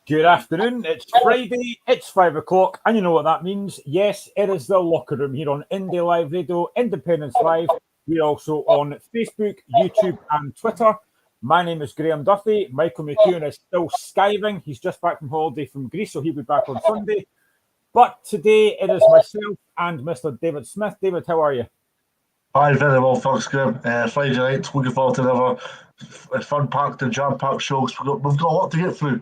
Good afternoon. It's Friday, it's 5 o'clock, and you know what that means. Yes, it is the locker room here on Indie Live Radio, Independence Live. We're also on Facebook, YouTube, and Twitter. My name is Graham Duffy. Michael McEwen is still skiving. He's just back from holiday from Greece, so he'll be back on Sunday. But today it is myself and Mr. David Smith. David, how are you? Hi, very well, thanks, Graham. Friday night, looking forward to another fun-packed and jam-packed shows. We've got a lot to get through.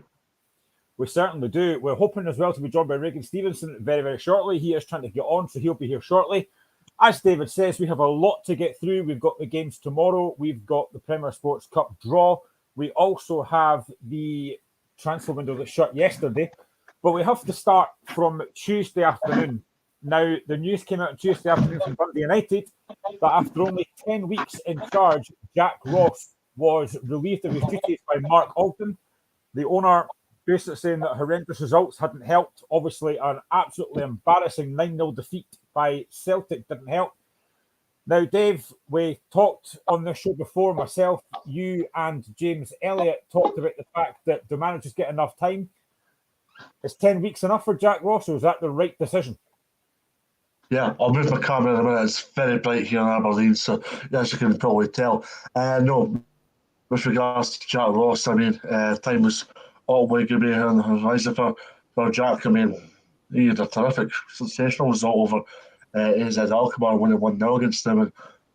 We certainly do. We're hoping as well to be joined by Regan Stevenson very, very shortly. He is trying to get on, so he'll be here shortly. As David says, we have a lot to get through. We've got the games tomorrow. We've got the Premier Sports Cup draw. We also have the transfer window that shut yesterday. But we have to start from Tuesday afternoon. Now, the news came out on Tuesday afternoon from Dundee United that after only 10 weeks in charge, Jack Ross was relieved of his duties by Mark Alton. The owner basically saying that horrendous results hadn't helped. Obviously, an absolutely embarrassing 9-0 defeat by Celtic didn't help. Now, Dave, we talked on this show before, myself, you and James Elliott talked about the fact that the managers get enough time. Is 10 weeks enough for Jack Ross, or is that the right decision? Yeah, I'll move my camera in a minute. It's very bright here in Aberdeen, so as you can probably tell. No, with regards to Jack Ross, I mean, time was always going to be on the horizon for Jack. I mean, he had a terrific, sensational result over AZ Alkmaar when he 1-0 against them. And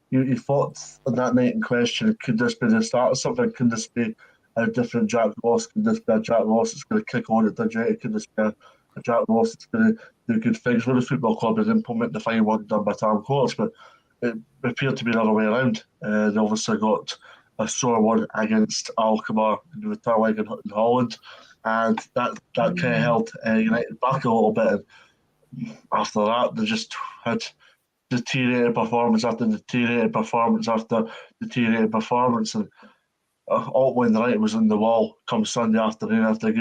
you thought on that night in question, could this be the start of something? Could this be a different Jack Ross? Could this be a Jack Ross that's going to kick on at Dundee? Could this be a Jack Ross that's going to do good things with the football club and implement the fine work done by Tam Courts? But it appeared to be the other way around. They obviously got a sore one against Alkmaar in the third leg in Holland, and that kind of held United back a little bit. And after that, they just had deteriorated performance after deteriorated performance after deteriorated performance, and all when the writing was on the wall come Sunday afternoon after they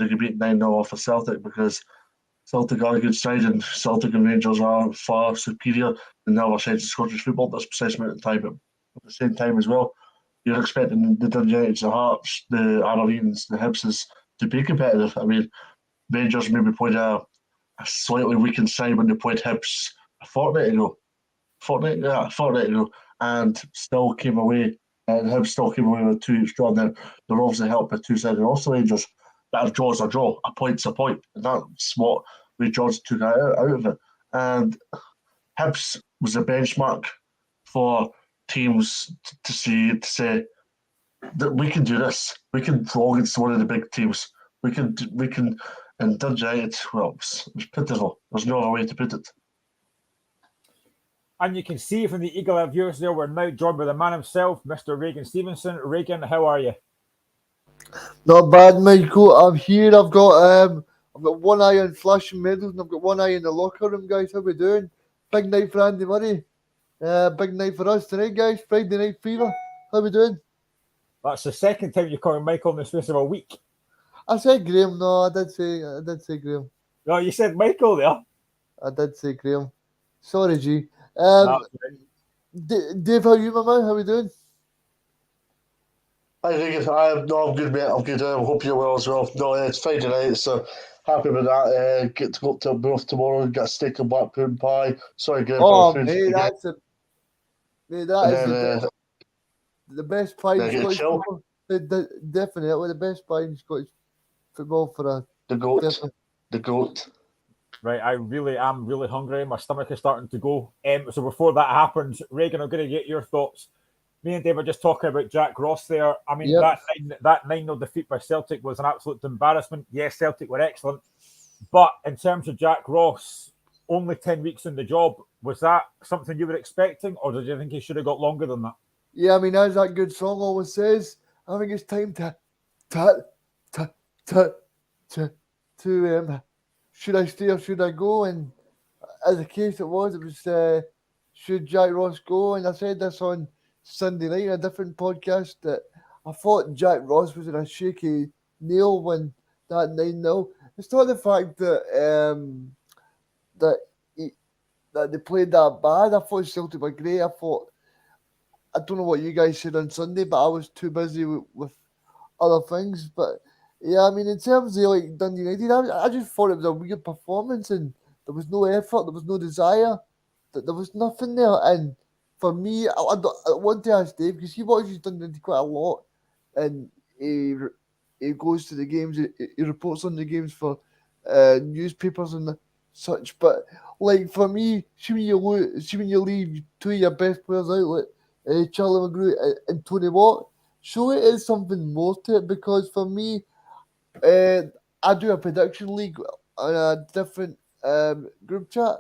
get beat 9-0 off of Celtic, because Celtic are a good side and Celtic and Rangers are far superior than the other sides of Scottish football at this precise amount of time. But at the same time as well, you're expecting the Dundee Uniteds, the Hearts, the Aberdeen's, the Hibses to be competitive. I mean, Rangers maybe played a slightly weakened side when they played Hibs a fortnight ago, and still came away. And Hibs still came away with 2 draw. Then they're obviously helped by 2 sides, and also Rangers. That a draw is a draw, a point's a point, and that's what we George took out of it. And Hibs was a benchmark for teams to say that we can do this. We can draw against one of the big teams. We can, and Dundee United, well, it was pitiful. There's no other way to put it. And you can see from the Eagle Eye viewers there, we're now joined by the man himself, Mr. Regan Stevenson. Regan, how are you? Not bad, Michael. I'm here. I've got one eye on flashing medals and I've got one eye in the locker room, guys. How we doing? Big night for Andy Murray. Big night for us tonight, guys. Friday night fever. How we doing? That's the second time you're calling Michael in the space of a week. I said Graham. No, I did say Graham. No, you said Michael there. I did say Graham. Sorry, G. Dave, how are you, my man? How we doing? I'm good, mate. I'm good. I hope you're well as well. No, it's Friday night, so happy with that. Get to go up to Birth tomorrow and get a steak and black pudding pie. Sorry, Graham. Mate, that is the best pie in Scottish football. Definitely the best pie in Scottish football for the goat. Definitely. The goat. Right, I really am really hungry. My stomach is starting to go. So before that happens, Regan, I'm going to get your thoughts. Me and Dave are just talking about Jack Ross there. I mean, that 9-0 defeat by Celtic was an absolute embarrassment. Yes, Celtic were excellent. But in terms of Jack Ross, only 10 weeks in the job, was that something you were expecting, or did you think he should have got longer than that? Yeah, I mean, as that good song always says, I think it's time to should I stay or should I go? And as the case it was should Jack Ross go? And I said this on Sunday night in a different podcast that I thought Jack Ross was in a shaky nail when that 9-0. It's not the fact that that they played that bad. I thought Celtic were great. I don't know what you guys said on Sunday, but I was too busy with other things. But Yeah, I mean, in terms of like Dundee United, I just thought it was a weird performance, and there was no effort, there was no desire, there was nothing there. And for me, I want to ask Dave because he watches Dundee United quite a lot, and he goes to the games, he reports on the games for newspapers and such. But like for me, see when you leave two of your best players out, like Charlie McGrew and Tony Watt, surely it is something more to it because for me. Uh, I do a prediction league on a different group chat,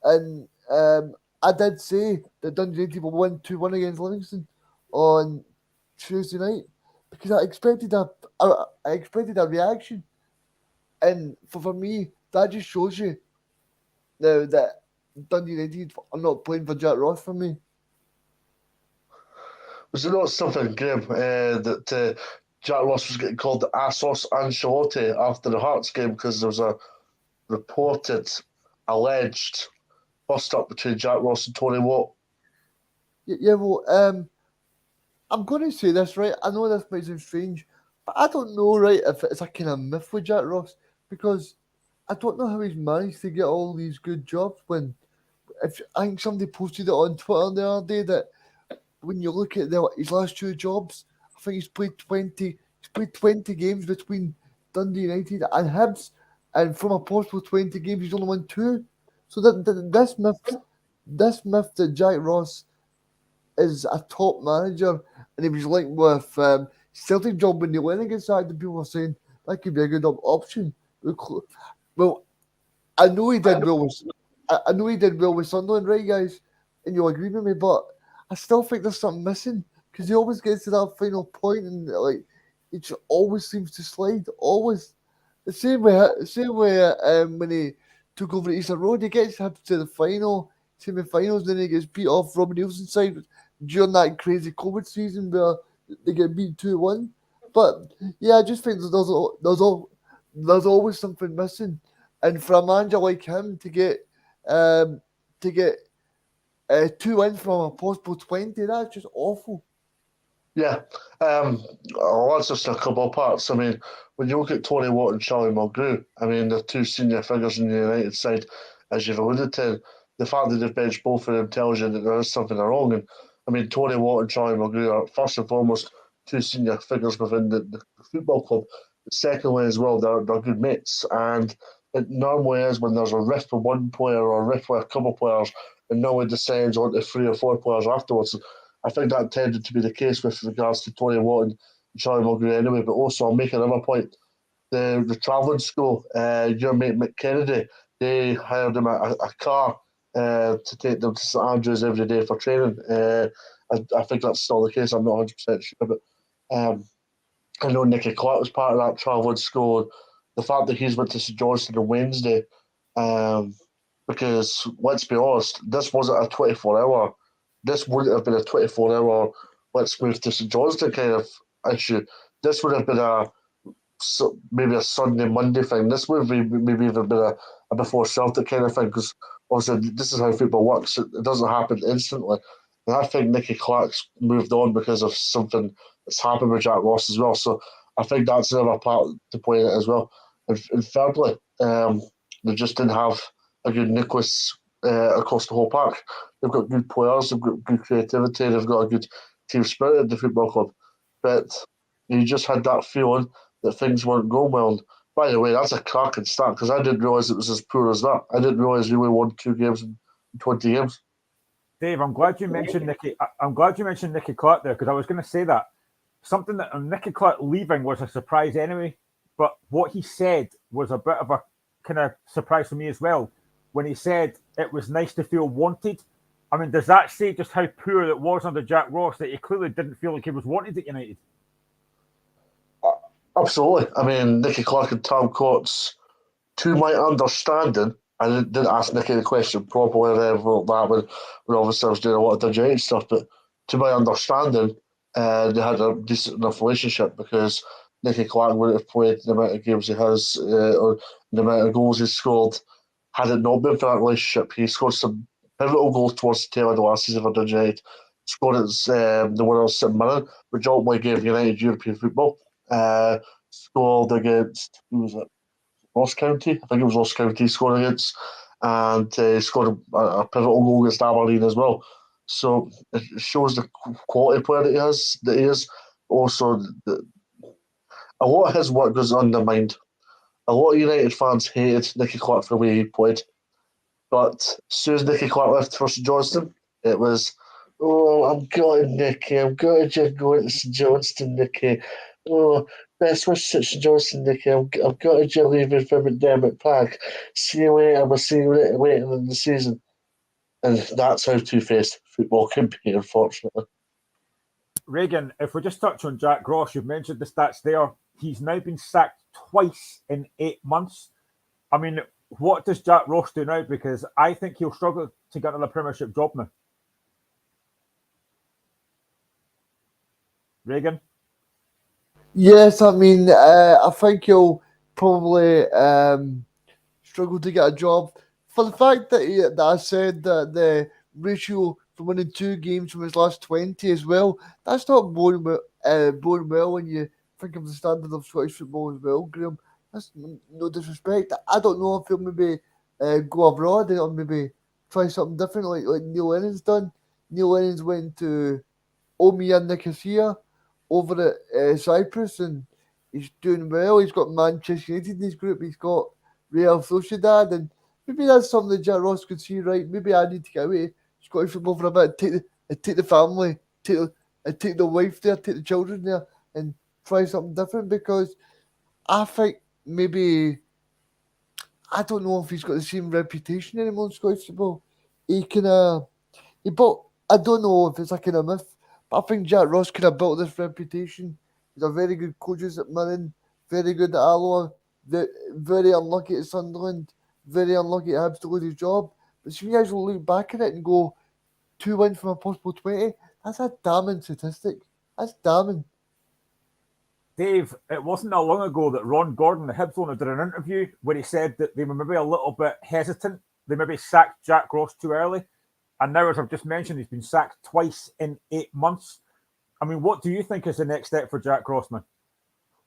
and I did say that Dundee United will win 2-1 against Livingston on Tuesday night because I expected a reaction, and for me that just shows you now that Dundee United are not playing for Jack Ross for me. Was it not something, Graham, that Jack Ross was getting called the Assos Ancelotti after the Hearts game because there was a reported, alleged bust up between Jack Ross and Tony Watt? Yeah, well, I'm going to say this, right? I know this might sound strange, but I don't know, right, if it's a kind of myth with Jack Ross because I don't know how he's managed to get all these good jobs when if I think somebody posted it on Twitter the other day that when you look at his last two jobs, I think he's played 20 games between Dundee United and Hibs, and from a possible 20 games, he's only won two. So this myth that Jack Ross is a top manager, and he was linked with Celtic job when they went against that, and people were saying that could be a good option. Well, I know he did well with I know he did well with Sunderland, right, guys? And you'll agree with me, but I still think there's something missing because he always gets to that final point and like it just always seems to slide. Always the same way when he took over at Easter Road, he gets up to the final, semi-finals, then he gets beat off Robin Nielsen's side during that crazy COVID season where they get beat 2-1. But yeah, I just think there's always something missing. And for a manager like him um, to get two wins from a possible 20, that's just awful. Yeah, I'll answer just a couple of parts. I mean, when you look at Tony Watt and Charlie Mulgrew, I mean, they're two senior figures in the United side, as you've alluded to. The fact that they've benched both of them tells you that there is something wrong. And I mean, Tony Watt and Charlie Mulgrew are first and foremost two senior figures within the football club. Secondly, as well, they're good mates. And it normally is when there's a rift with one player or a rift with a couple of players, and no one descends onto three or four players afterwards. I think that tended to be the case with regards to Tony Watt and Charlie Mulgrew anyway. But also, I'll make another point. The travelling school, your mate Mick Kennedy, they hired him a car to take them to St Andrews every day for training. I think that's still the case. I'm not 100% sure. But I know Nicky Clark was part of that travelling school. The fact that he's went to St Johnstone on Wednesday, um, because let's be honest, this wasn't a 24-hour. This wouldn't have been a 24-hour. Let's move to St Johnstone kind of issue. This would have been maybe a Sunday Monday thing. This would have maybe even been a before Celtic kind of thing because obviously this is how football works. It doesn't happen instantly. And I think Nicky Clark's moved on because of something that's happened with Jack Ross as well. So I think that's another part to play in it as well. And thirdly, they just didn't have a good nucleus across the whole park. They've got good players, they've got good creativity, they've got a good team spirit at the football club. But you just had that feeling that things weren't going well. And by the way, that's a cracking start because I didn't realise it was as poor as that. I didn't realise we only won 2 games in 20 games. Dave, I'm glad you mentioned Nicky. I'm glad you mentioned Nicky Clark there because I was going to say that something that Nicky Clark leaving was a surprise anyway. But what he said was a bit of a kind of surprise for me as well. When he said it was nice to feel wanted. I mean, does that say just how poor it was under Jack Ross that he clearly didn't feel like he was wanted at United? Absolutely. I mean, Nicky Clark and Tom Coates, to my understanding, I didn't ask Nicky the question properly there about that when obviously I was doing a lot of United stuff, but to my understanding, they had a decent enough relationship because Nicky Clark wouldn't have played the amount of games he has or the amount of goals he's scored had it not been for that relationship. He scored some pivotal goals towards the tail of the last season for United. Scored at the World St Mirren, which ultimately gave United European football. Scored against, who was it? Ross County? I think it was Ross County scored against, and scored a pivotal goal against Aberdeen as well. So it shows the quality player that he is. Also, a lot of his work was undermined. A lot of United fans hated Nicky Clark for the way he played. But as soon as Nicky Clark left for St Johnstone, it was, oh, I'm gutted, Nicky. I'm gutted you're going to St Johnstone, Nicky. Oh, best wishes at St Johnstone, Nicky. I'm gutted you're leaving for McDermott Park. See you later. We'll see you later in the season. And that's how two-faced football can be, unfortunately. Reagan, if we just touch on Jack Ross, you've mentioned the stats there. He's now been sacked twice in 8 months. I mean, what does Jack Ross do now? Because I think he'll struggle to get another Premiership job now. Reagan? Yes, I mean, I think he'll probably struggle to get a job. For the fact that I said that the ratio for winning 2 games from his last 20 as well, that's not borne well when you think of the standard of Scottish football as well, Graham. That's no disrespect. I don't know if he'll maybe go abroad or maybe try something different like Neil Lennon's done. Neil Lennon's went to Omiya Nicosia over at Cyprus, and he's doing well. He's got Manchester United in his group. He's got Real Sociedad, and maybe that's something that Jack Ross could see. Right? Maybe I need to get away Scottish football for a bit. Take the family, take the wife there, take the children there, and try something different. Because I think maybe I don't know if he's got the same reputation anymore in Scottish football. But I don't know if it's a kind of myth. But I think Jack Ross could have built this reputation. He's a very good coach at Mirren, very good at Alloa, very unlucky at Sunderland, very unlucky at Hibs to lose his job. But so you guys will look back at it and go, 2 wins from a possible 20. That's a damning statistic. That's damning. Dave, it wasn't that long ago that Ron Gordon, the Hibs owner, did an interview where he said that they were maybe a little bit hesitant. They maybe sacked Jack Ross too early. And now, as I've just mentioned, he's been sacked twice in 8 months. I mean, what do you think is the next step for Jack Ross, man?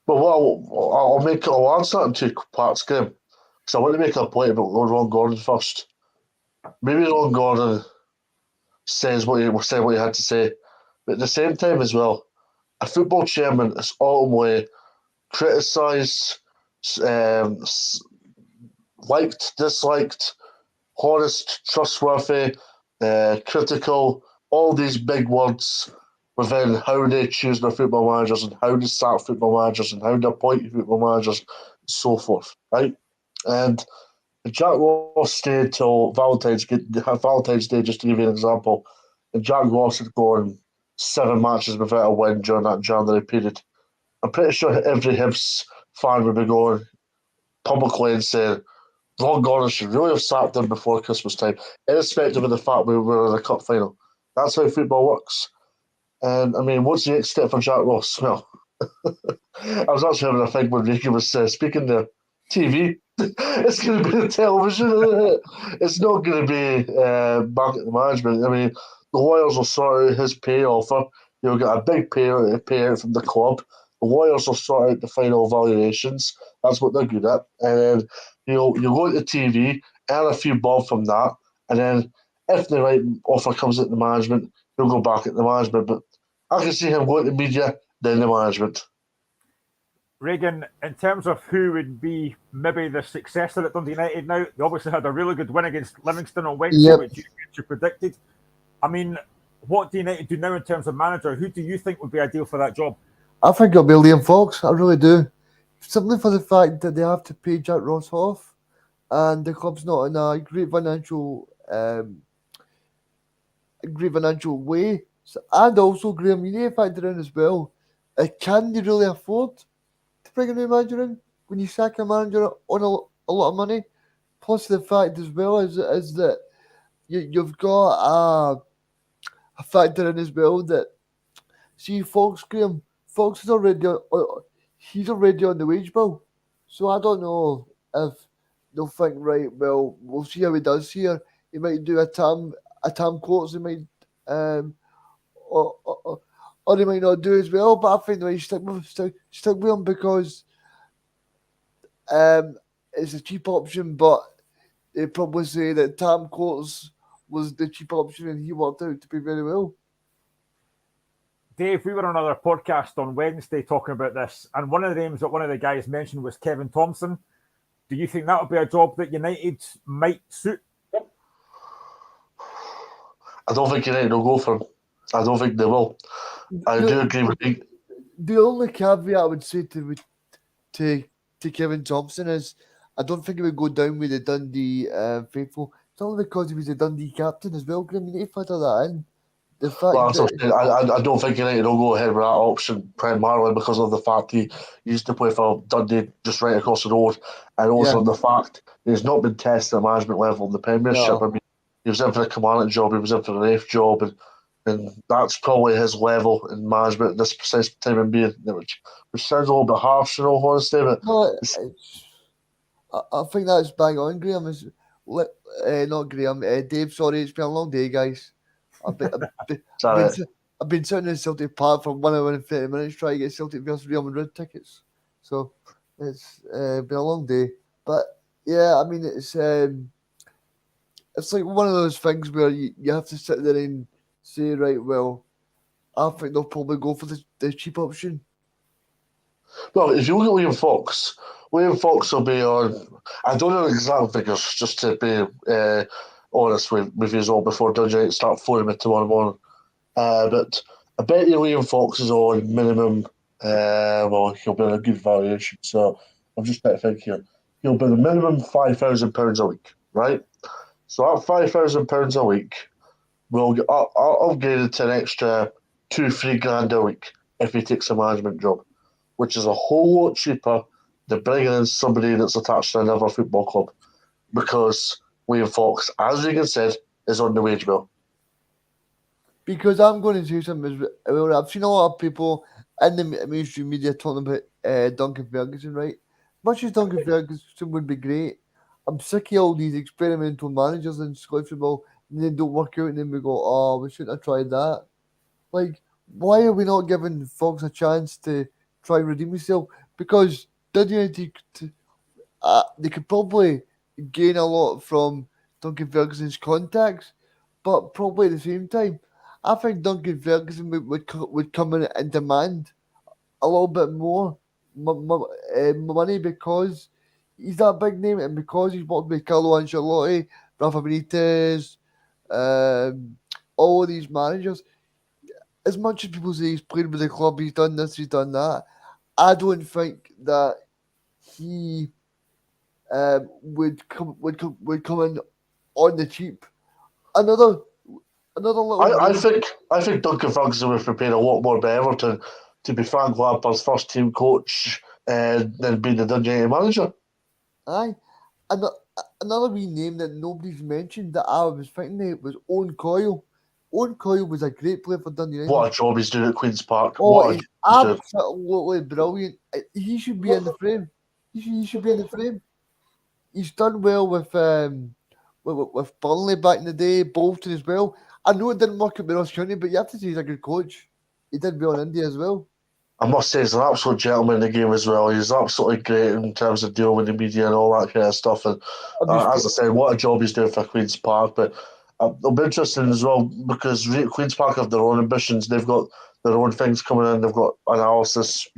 Well, I'll answer that in 2 parts, Graham. Because I want to make a point about Ron Gordon first. Maybe Ron Gordon said what he had to say, but at the same time as well, a football chairman is ultimately criticised, liked, disliked, honest, trustworthy, critical, all these big words within how they choose their football managers and how they sack football managers and how they appoint football managers and so forth, right? And Jack Ross stayed till Valentine's Day, just to give you an example, and Jack Ross had gone 7 matches without a win during that January period. I'm pretty sure every Hibs fan would be going publicly and saying, Ron Gordon should really have sacked him before Christmas time, irrespective of the fact we were in a cup final. That's how football works. And I mean, what's the next step for Jack Ross? Well, I was actually having a think when Ricky was speaking there. TV. It's going to be the television. It's not going to be back at the management. I mean, the lawyers will sort out his pay offer. He'll get a big payout from the club. The lawyers will sort out the final valuations. That's what they're good at. And then you'll go to TV, earn a few bob from that, and then if the right offer comes at the management, he'll go back at the management. But I can see him going to media, then the management. Reagan, in terms of who would be maybe the successor at Dundee United now, they obviously had a really good win against Livingston on Wednesday, which you predicted. I mean, what do United do now in terms of manager? Who do you think would be ideal for that job? I think it'll be Liam Fox. I really do. Simply for the fact that they have to pay Jack Ross off, and the club's not in a great financial way. So, and also, Graham, you need to factor in as well. Can they really afford to bring a new manager in when you sack a manager on a lot of money? Plus, the fact as well is that you've got a factor in as well that see Fox, Graham. Fox is already on the wage bill, so I don't know if they'll think, right, well, we'll see how he does here. He might do a Tam Courts, he might or or they might not do as well. But I think they stick with him because it's a cheap option. But they probably say that Tam Courts was the cheap option, and he worked out to be very well. Dave, we were on another podcast on Wednesday talking about this, and one of the names that one of the guys mentioned was Kevin Thompson. Do you think that would be a job that United might suit? I don't think United will go for him. I don't think they will. I do agree with you. The only caveat I would say to Kevin Thompson is I don't think he would go down with the Dundee faithful. It's only because he was the Dundee captain as well. You need to factor that in. The fact I don't think United will go ahead with that option primarily because of the fact he used to play for Dundee just right across the road, and also the fact he's not been tested at management level in the Premiership. No. I mean, he was in for the commandant job, he was in for the ref job, and that's probably his level in management at this precise time and being, which sounds a little bit harsh, honestly. But no, I think that's bang on, Graham. Not Graham, Dave. Sorry, it's been a long day, guys. I've been sitting in Celtic Park for 1 hour and 30 minutes trying to get Celtic versus Real Madrid tickets. So it's been a long day. But yeah, I mean, it's like one of those things where you have to sit there and say, right, well, I think they'll probably go for the cheap option. Well, if you look at William Fox will be on. I don't know the exact figures, just to be honest with you all before Dundee start phoning me tomorrow morning. But I bet you William Fox is on minimum. Well, he'll be a good variation. So I'm just trying to think here. He'll be the minimum £5,000 a week, right? So that £5,000 a week will get upgraded to an extra $2-3 grand a week if he takes a management job, which is a whole lot cheaper than bringing in somebody that's attached to another football club, because William Fox, as Regan said, is on the wage bill. Because I'm going to say something as well. I've seen a lot of people in the mainstream media talking about Duncan Ferguson, right? Much as Duncan Ferguson would be great, I'm sick of all these experimental managers in Scottish football, and they don't work out, and then we go, oh, we shouldn't have tried that. Like, why are we not giving Fox a chance to try and redeem himself? Because they could probably gain a lot from Duncan Ferguson's contacts, but probably at the same time, I think Duncan Ferguson would come in and demand a little bit more money because he's that big name and because he's worked with Carlo Ancelotti, Rafa Benitez, all of these managers. As much as people say he's played with the club, he's done this, he's done that, I don't think that he would come in on the cheap. Another little. I think Duncan Ferguson would prepare a lot more by Everton to be Frank Lampard's first team coach than being the Dundee manager. Aye, another wee name that nobody's mentioned that I was thinking of was Owen Coyle. Owen Coyle was a great player for Dundee United. What a job he's doing at Queen's Park. Oh, he's absolutely brilliant. He should be in the frame. He should be in the frame. He's done well with Burnley back in the day, Bolton as well. I know it didn't work at Ross County, but you have to say he's a good coach. He did well in India as well. I must say, he's an absolute gentleman in the game as well. He's absolutely great in terms of dealing with the media and all that kind of stuff. And as I said, what a job he's doing for Queen's Park. But it'll be interesting as well because Queen's Park have their own ambitions. They've got their own things coming in. They've got analysis.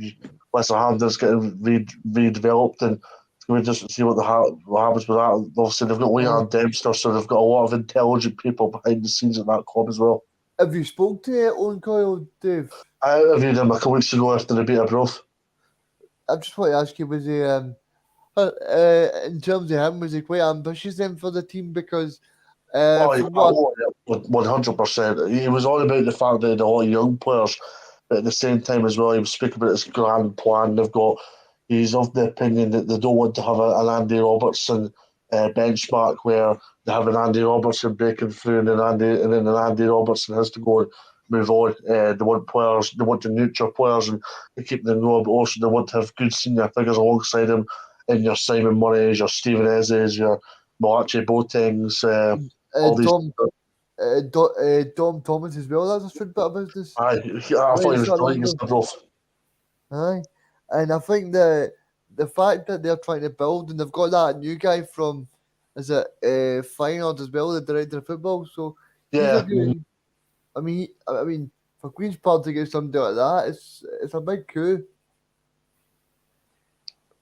West Hamden's getting redeveloped, and it's going to be interesting to see what happens with that. Obviously, they've got Leon Dempster, so they've got a lot of intelligent people behind the scenes at that club as well. Have you spoke to Owen Coyle, Dave? I interviewed him a couple weeks ago after the beat of Broth. I just want to ask you, was he, in terms of him, was he quite ambitious then for the team? Because 100%. He was all about the fact that he had a lot of young players, but at the same time as well, he was speaking about his grand plan. He's of the opinion that they don't want to have an Andy Robertson benchmark where they have an Andy Robertson breaking through and then an Andy Robertson has to go and move on. They want players, they want to nurture players and to keep them going, but also they want to have good senior figures alongside him in your Simon Murrays, your Stephen Ezes, your Malachi Boatengs, all these. Dom Thomas as well. That's a good bit of business. I thought he was brilliant against Dubrow. Aye, and I think the fact that they're trying to build and they've got that new guy from, is it Feyenoord as well, the director of football. So he's a Yeah. good. I mean, for Queen's Park to get something like that, it's a big coup.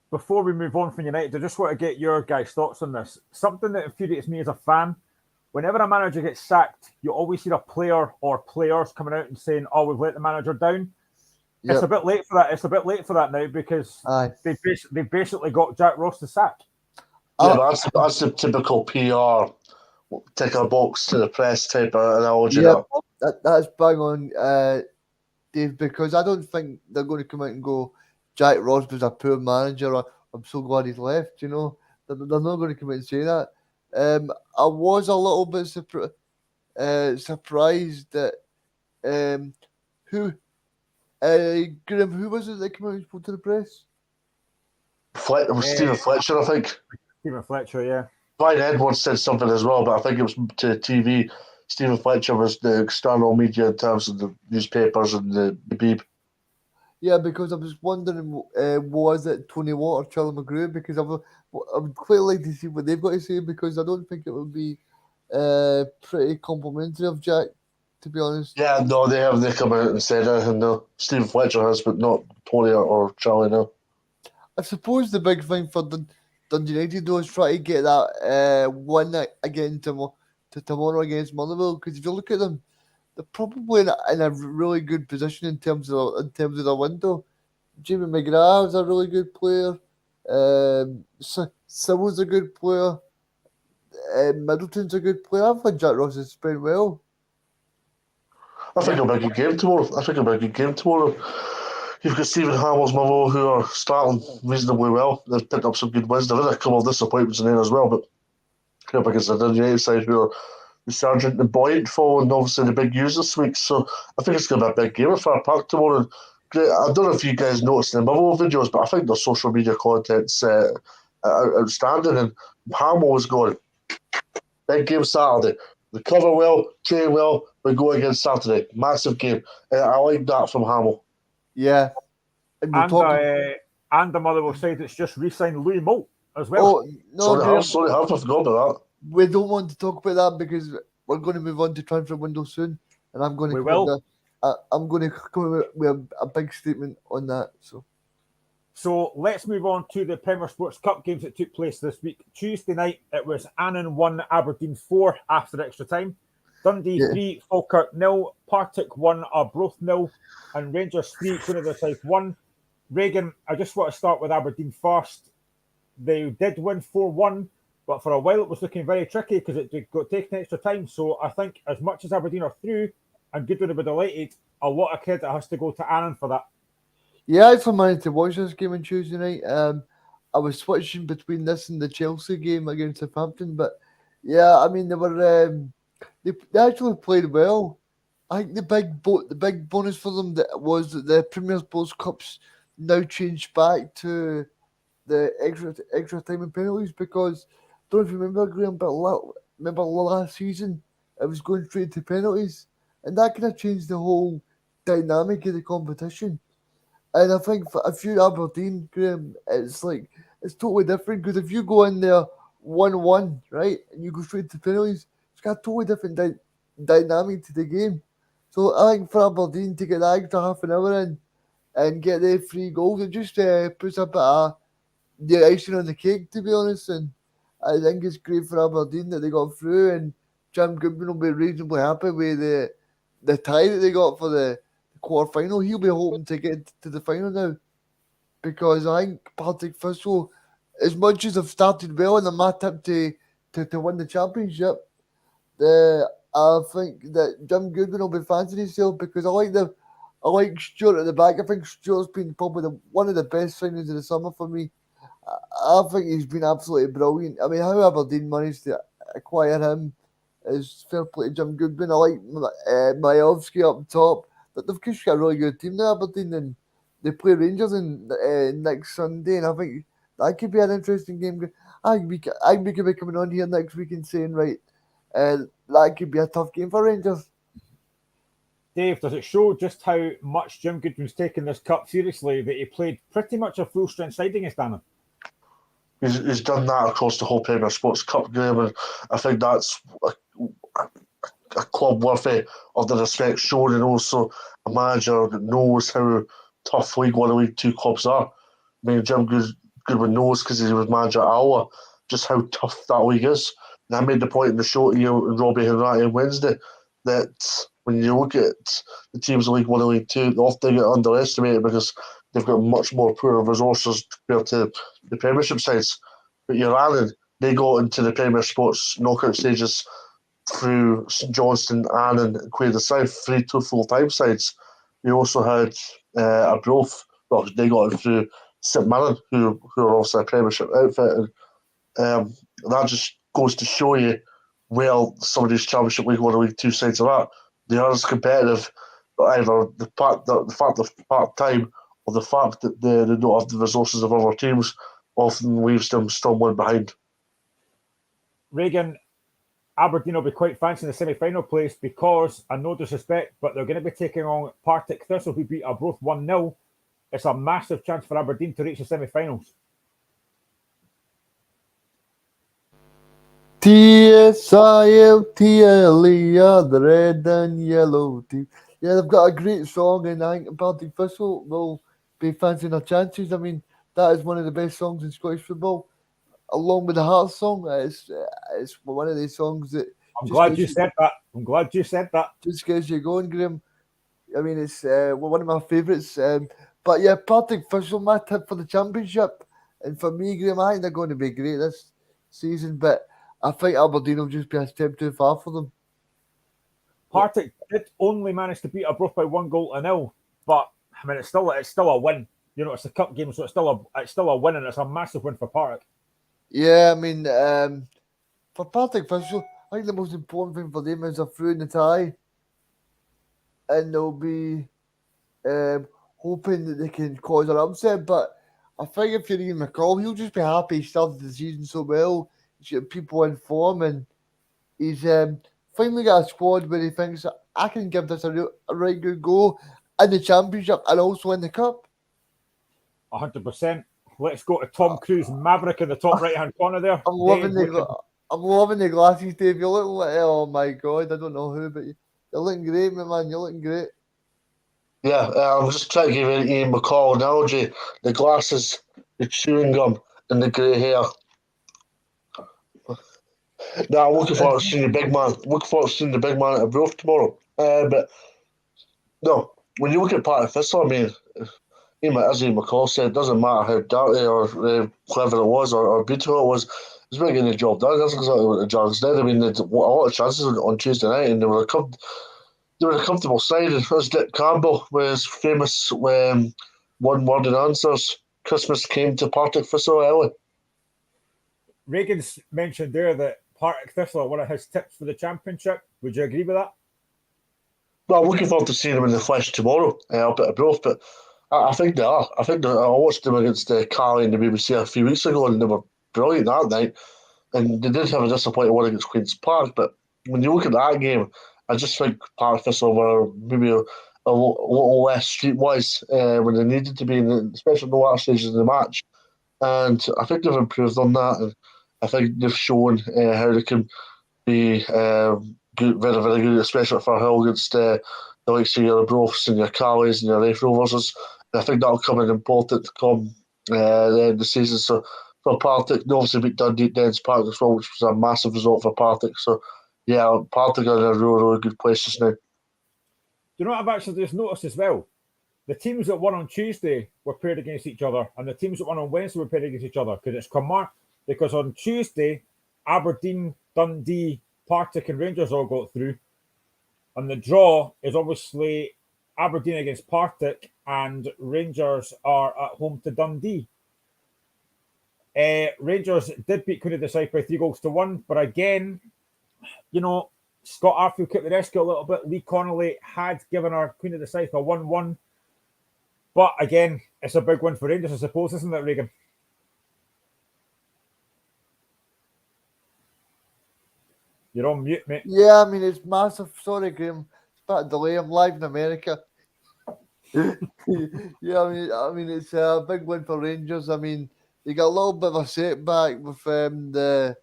Before we move on from United, I just want to get your guys' thoughts on this. Something that infuriates me as a fan, whenever a manager gets sacked, you always hear a player or players coming out and saying, "Oh, we've let the manager down." Yep. It's a bit late for that. It's a bit late for that now because they've basically got Jack Ross to sack. Yeah, that's the typical PR, tick a box to the press type of analogy. Yeah, that's bang on, Dave, because I don't think they're going to come out and go, Jack Ross was a poor manager, or I'm so glad he's left, you know. They're not going to come out and say that. I was a little bit surprised that Graham, who was it that came out and spoke to the press? It was Stephen Fletcher, I think. Stephen Fletcher, yeah. Brian Edwards said something as well, but I think it was to TV. Stephen Fletcher was the external media in terms of the newspapers and the Beeb. Yeah, because I was wondering, was it Tony Watt or Charlie McGrew? Because I would quite like to see what they've got to say, because I don't think it would be pretty complimentary of Jack, to be honest. Yeah, no, they come out and said anything. No, Stephen Fletcher has, but not Tony or Charlie. No. I suppose the big thing for Dundee United though is try to get that win again tomorrow against Motherwell, because if you look at them, they're probably in a really good position in terms of the window. Jamie McGrath is a really good player. Sibyl's a good player. Middleton's a good player. I think Jack Ross is playing well. I think it'll be a good game tomorrow. You've got Stephen Hamill's Motherwell, who are starting reasonably well. They've picked up some good wins. There is a couple of disappointments in there as well, but up against the Dundee United side, who are resurgent and buoyant, following obviously the big news this week. So I think it's going to be a big game at Far Park tomorrow. Great. I don't know if you guys noticed the Motherwell videos, but I think their social media content's outstanding. And Hamill was going, big game Saturday. Recover well, train well, we go against Saturday. Massive game. I like that from Hamill. Yeah. And the Motherwell side that's just re-signed Louis Moult as well. Oh, no, sorry, I forgot about that. We don't want to talk about that because we're going to move on to transfer window soon, and I'm going to come with a big statement on that. So let's move on to the Premier Sports Cup games that took place this week. Tuesday night, it was Annan 1, Aberdeen 4 after extra time. Dundee 3, Falkirk 0, Partick 1, Arbroath 0, and Rangers 3, Queen of the South 1. Reagan, I just want to start with Aberdeen first. They did win 4-1, but for a while it was looking very tricky because it got taken extra time. So I think as much as Aberdeen are through, and Goodwin will be delighted, a lot of credit has to go to Annan for that. Yeah, I managed to watch this game on Tuesday night. I was switching between this and the Chelsea game against Southampton, but yeah, I mean they actually played well. I think the big bonus for them was that the Premier Sports Cups now changed back to the extra time and penalties, because don't know if you remember, Graham, but remember last season it was going straight to penalties, and that kind of changed the whole dynamic of the competition. And I think if you're Aberdeen, Graham, it's totally different, because if you go in there 1-1, right, and you go straight to penalties, it's got a totally different dynamic to the game. So I think for Aberdeen to get that extra half an hour in and get the 3 goals, it just puts a bit of the icing on the cake, to be honest. And I think it's great for Aberdeen that they got through, and Jim Goodwin will be reasonably happy with the tie that they got for the quarter final. He'll be hoping to get to the final now, because I think Partick Thistle, as much as they've started well and they're my tip to win the championship, I think that Jim Goodwin will be fancying himself, because I like Stuart at the back. I think Stuart's been probably one of the best signings of the summer for me. I think he's been absolutely brilliant. I mean, how Aberdeen managed to acquire him is fair play to Jim Goodwin. I like Majewski up top. But they've just got a really good team now, Aberdeen, and they play Rangers next Sunday, and I think that could be an interesting game. I think we could be coming on here next week and saying, right, that could be a tough game for Rangers. Dave, does it show just how much Jim Goodwin's taken this cup seriously that he played pretty much a full-strength side against Annan? He's done that across the whole Premier Sports Cup game, and I think that's a club worthy of the respect shown, and also a manager that knows how tough League One and League Two clubs are. I mean, Jim Goodwin knows, because he was manager at Alloa, just how tough that league is. And I made the point in the show to you and Robbie Henry on Wednesday that when you look at the teams in League One and League Two, they often get underestimated because they've got much more poor resources compared to the Premiership sides. But your Annan, they got into the Premier Sports knockout stages through St Johnstone, Annan, and Quaid the South, 3 full-time sides. You also had Arbroath. Well, they got it through St Mirren, who are also a Premiership outfit. And that just goes to show you where some of these Championship League 1 and League 2 sides are at. They are as competitive, but either the fact of part-time or the fact that they don't have the resources of other teams often leaves them stumbling behind. Reagan, Aberdeen will be quite fancy in the semi-final place because, and no disrespect, but they're going to be taking on Partick Thistle, who beat Arbroath 1-0. It's a massive chance for Aberdeen to reach the semi-finals. TSILTLE, the red and yellow team. Yeah, they've got a great song, and I think Partick Thistle will be fancying their chances. I mean, that is one of the best songs in Scottish football, along with the Heart song. It's one of these songs that I'm glad you said that. Just gets you going, Graham. I mean, it's one of my favourites. But yeah, Partick Thistle, my tip for the championship. And for me, Graham, I think they're going to be great this season. But I think Aberdeen will just be a step too far for them. Partick did only manage to beat Arbroath by 1-0, but I mean, it's still a win. You know, it's a cup game, so it's still a win, and it's a massive win for Partick. Yeah, I mean, for Partick Thistle, I think the most important thing for them is they're through in the tie, and they'll be hoping that they can cause an upset. But I think if you're Ian McCall, he'll just be happy he started the season so well. He's got people in form, and he's finally got a squad where he thinks, I can give this a right good go in the championship and also in the cup. 100%. Let's go to Tom Cruise, Maverick in the top right-hand corner there. I'm loving the glasses, Dave. You're looking like, oh my God, I don't know who, but you're looking great, my man. You're looking great. Yeah, I'm just trying to give you an Ian McCall analogy. The glasses, the chewing gum, and the grey hair. Now I'm looking forward to seeing the big man. At Arbroath tomorrow. But no, when you look at Partick Thistle, I mean, as Ian McCall said, it doesn't matter how dirty or clever it was or beautiful it was. It's about getting the job done. That's exactly what the Giants did. I mean, they had a lot of chances on Tuesday night, and they were a comfortable side. And as Dick Campbell with his famous one-word answers, Christmas came to Partick Thistle early. Reagan's mentioned there that Partick Thistle are one of his tips for the championship. Would you agree with that? Well, I'm looking forward to seeing them in the flesh tomorrow up at Arbroath, but I think they are. I watched them against Carly and the BBC a few weeks ago, and they were brilliant that night. And they did have a disappointing one against Queen's Park, but when you look at that game, I just think Partick Thistle were maybe a little less streetwise when they needed to be, especially in the latter stages of the match. And I think they've improved on that, and I think they've shown how they can be good, very, very good, especially for Hill against the likes of your Arbroaths and your Callies and your Raith Rovers. And I think that'll come in important to come the end of the season. So for Partick, they obviously beat Dundee at Dens Park as well, which was a massive result for Partick. So yeah, Partick are in a really, really good place just now. Do you know what I've actually just noticed as well? The teams that won on Tuesday were paired against each other, and the teams that won on Wednesday were paired against each other because on Tuesday, Aberdeen, Dundee, Partick and Rangers all got through. And the draw is obviously Aberdeen against Partick, and Rangers are at home to Dundee. Rangers did beat Queen of the South by 3-1, but again, you know, Scott Arfield kept the rescue a little bit. Lee Connolly had given our Queen of the South a 1-1. But again, it's a big win for Rangers, I suppose, isn't it, Reagan? You're on mute, mate. Yeah, I mean, it's massive. Sorry, Graham. It's about a delay. I'm live in America. Yeah, I mean, it's a big win for Rangers. I mean, they got a little bit of a setback with the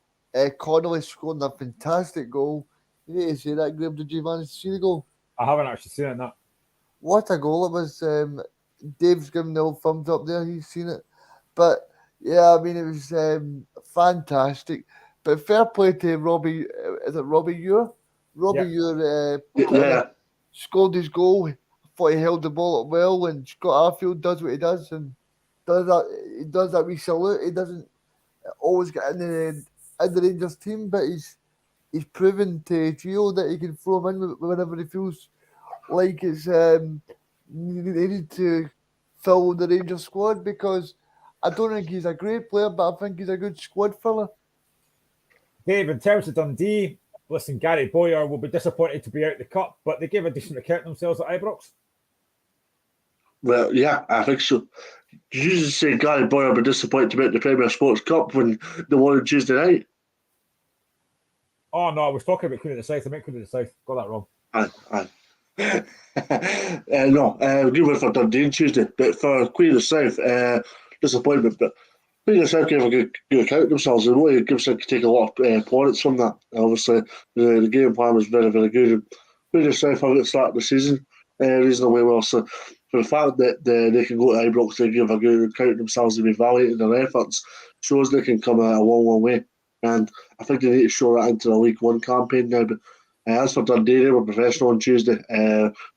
Connolly scoring a fantastic goal. You need to say that, Graham. Did you manage to see the goal? I haven't actually seen it. That. What a goal it was. Dave's giving the old thumbs up there. He's seen it. But, yeah, I mean, it was fantastic. But fair play to Robbie. Is it Robbie Ure? Robbie Ure Yeah. scored his goal. I thought he held the ball up well, and Scott Arfield does what he does and does that. He does that wee salute. He doesn't always get in the Rangers team, but he's proven to Gio that he can throw him in whenever he feels like it's needed to fill the Rangers squad, because I don't think he's a great player, but I think he's a good squad filler. Dave, in terms of Dundee, listen, Gary Boyer will be disappointed to be out the cup, but they gave a decent account of themselves at Ibrox. Well, yeah, I think so. You usually say Gary Boyer will be disappointed to be at the Premier Sports Cup when they won on Tuesday night. Oh, no, I was talking about Queen of the South. I meant Queen of the South. Got that wrong. Aye. Good win for Dundee on Tuesday, but for Queen of the South, disappointment. But Queen of the South gave a good account of themselves, and really Gibson could take a lot of points from that. Obviously, the game plan was very, very good. And Queen of the South have started the season reasonably well. So, for the fact that they can go to Ibrox and give a good account of themselves and be validated in their efforts, shows they can come a long, long way. And I think they need to show that into the League One campaign now. But as for Dundee, they were professional on Tuesday.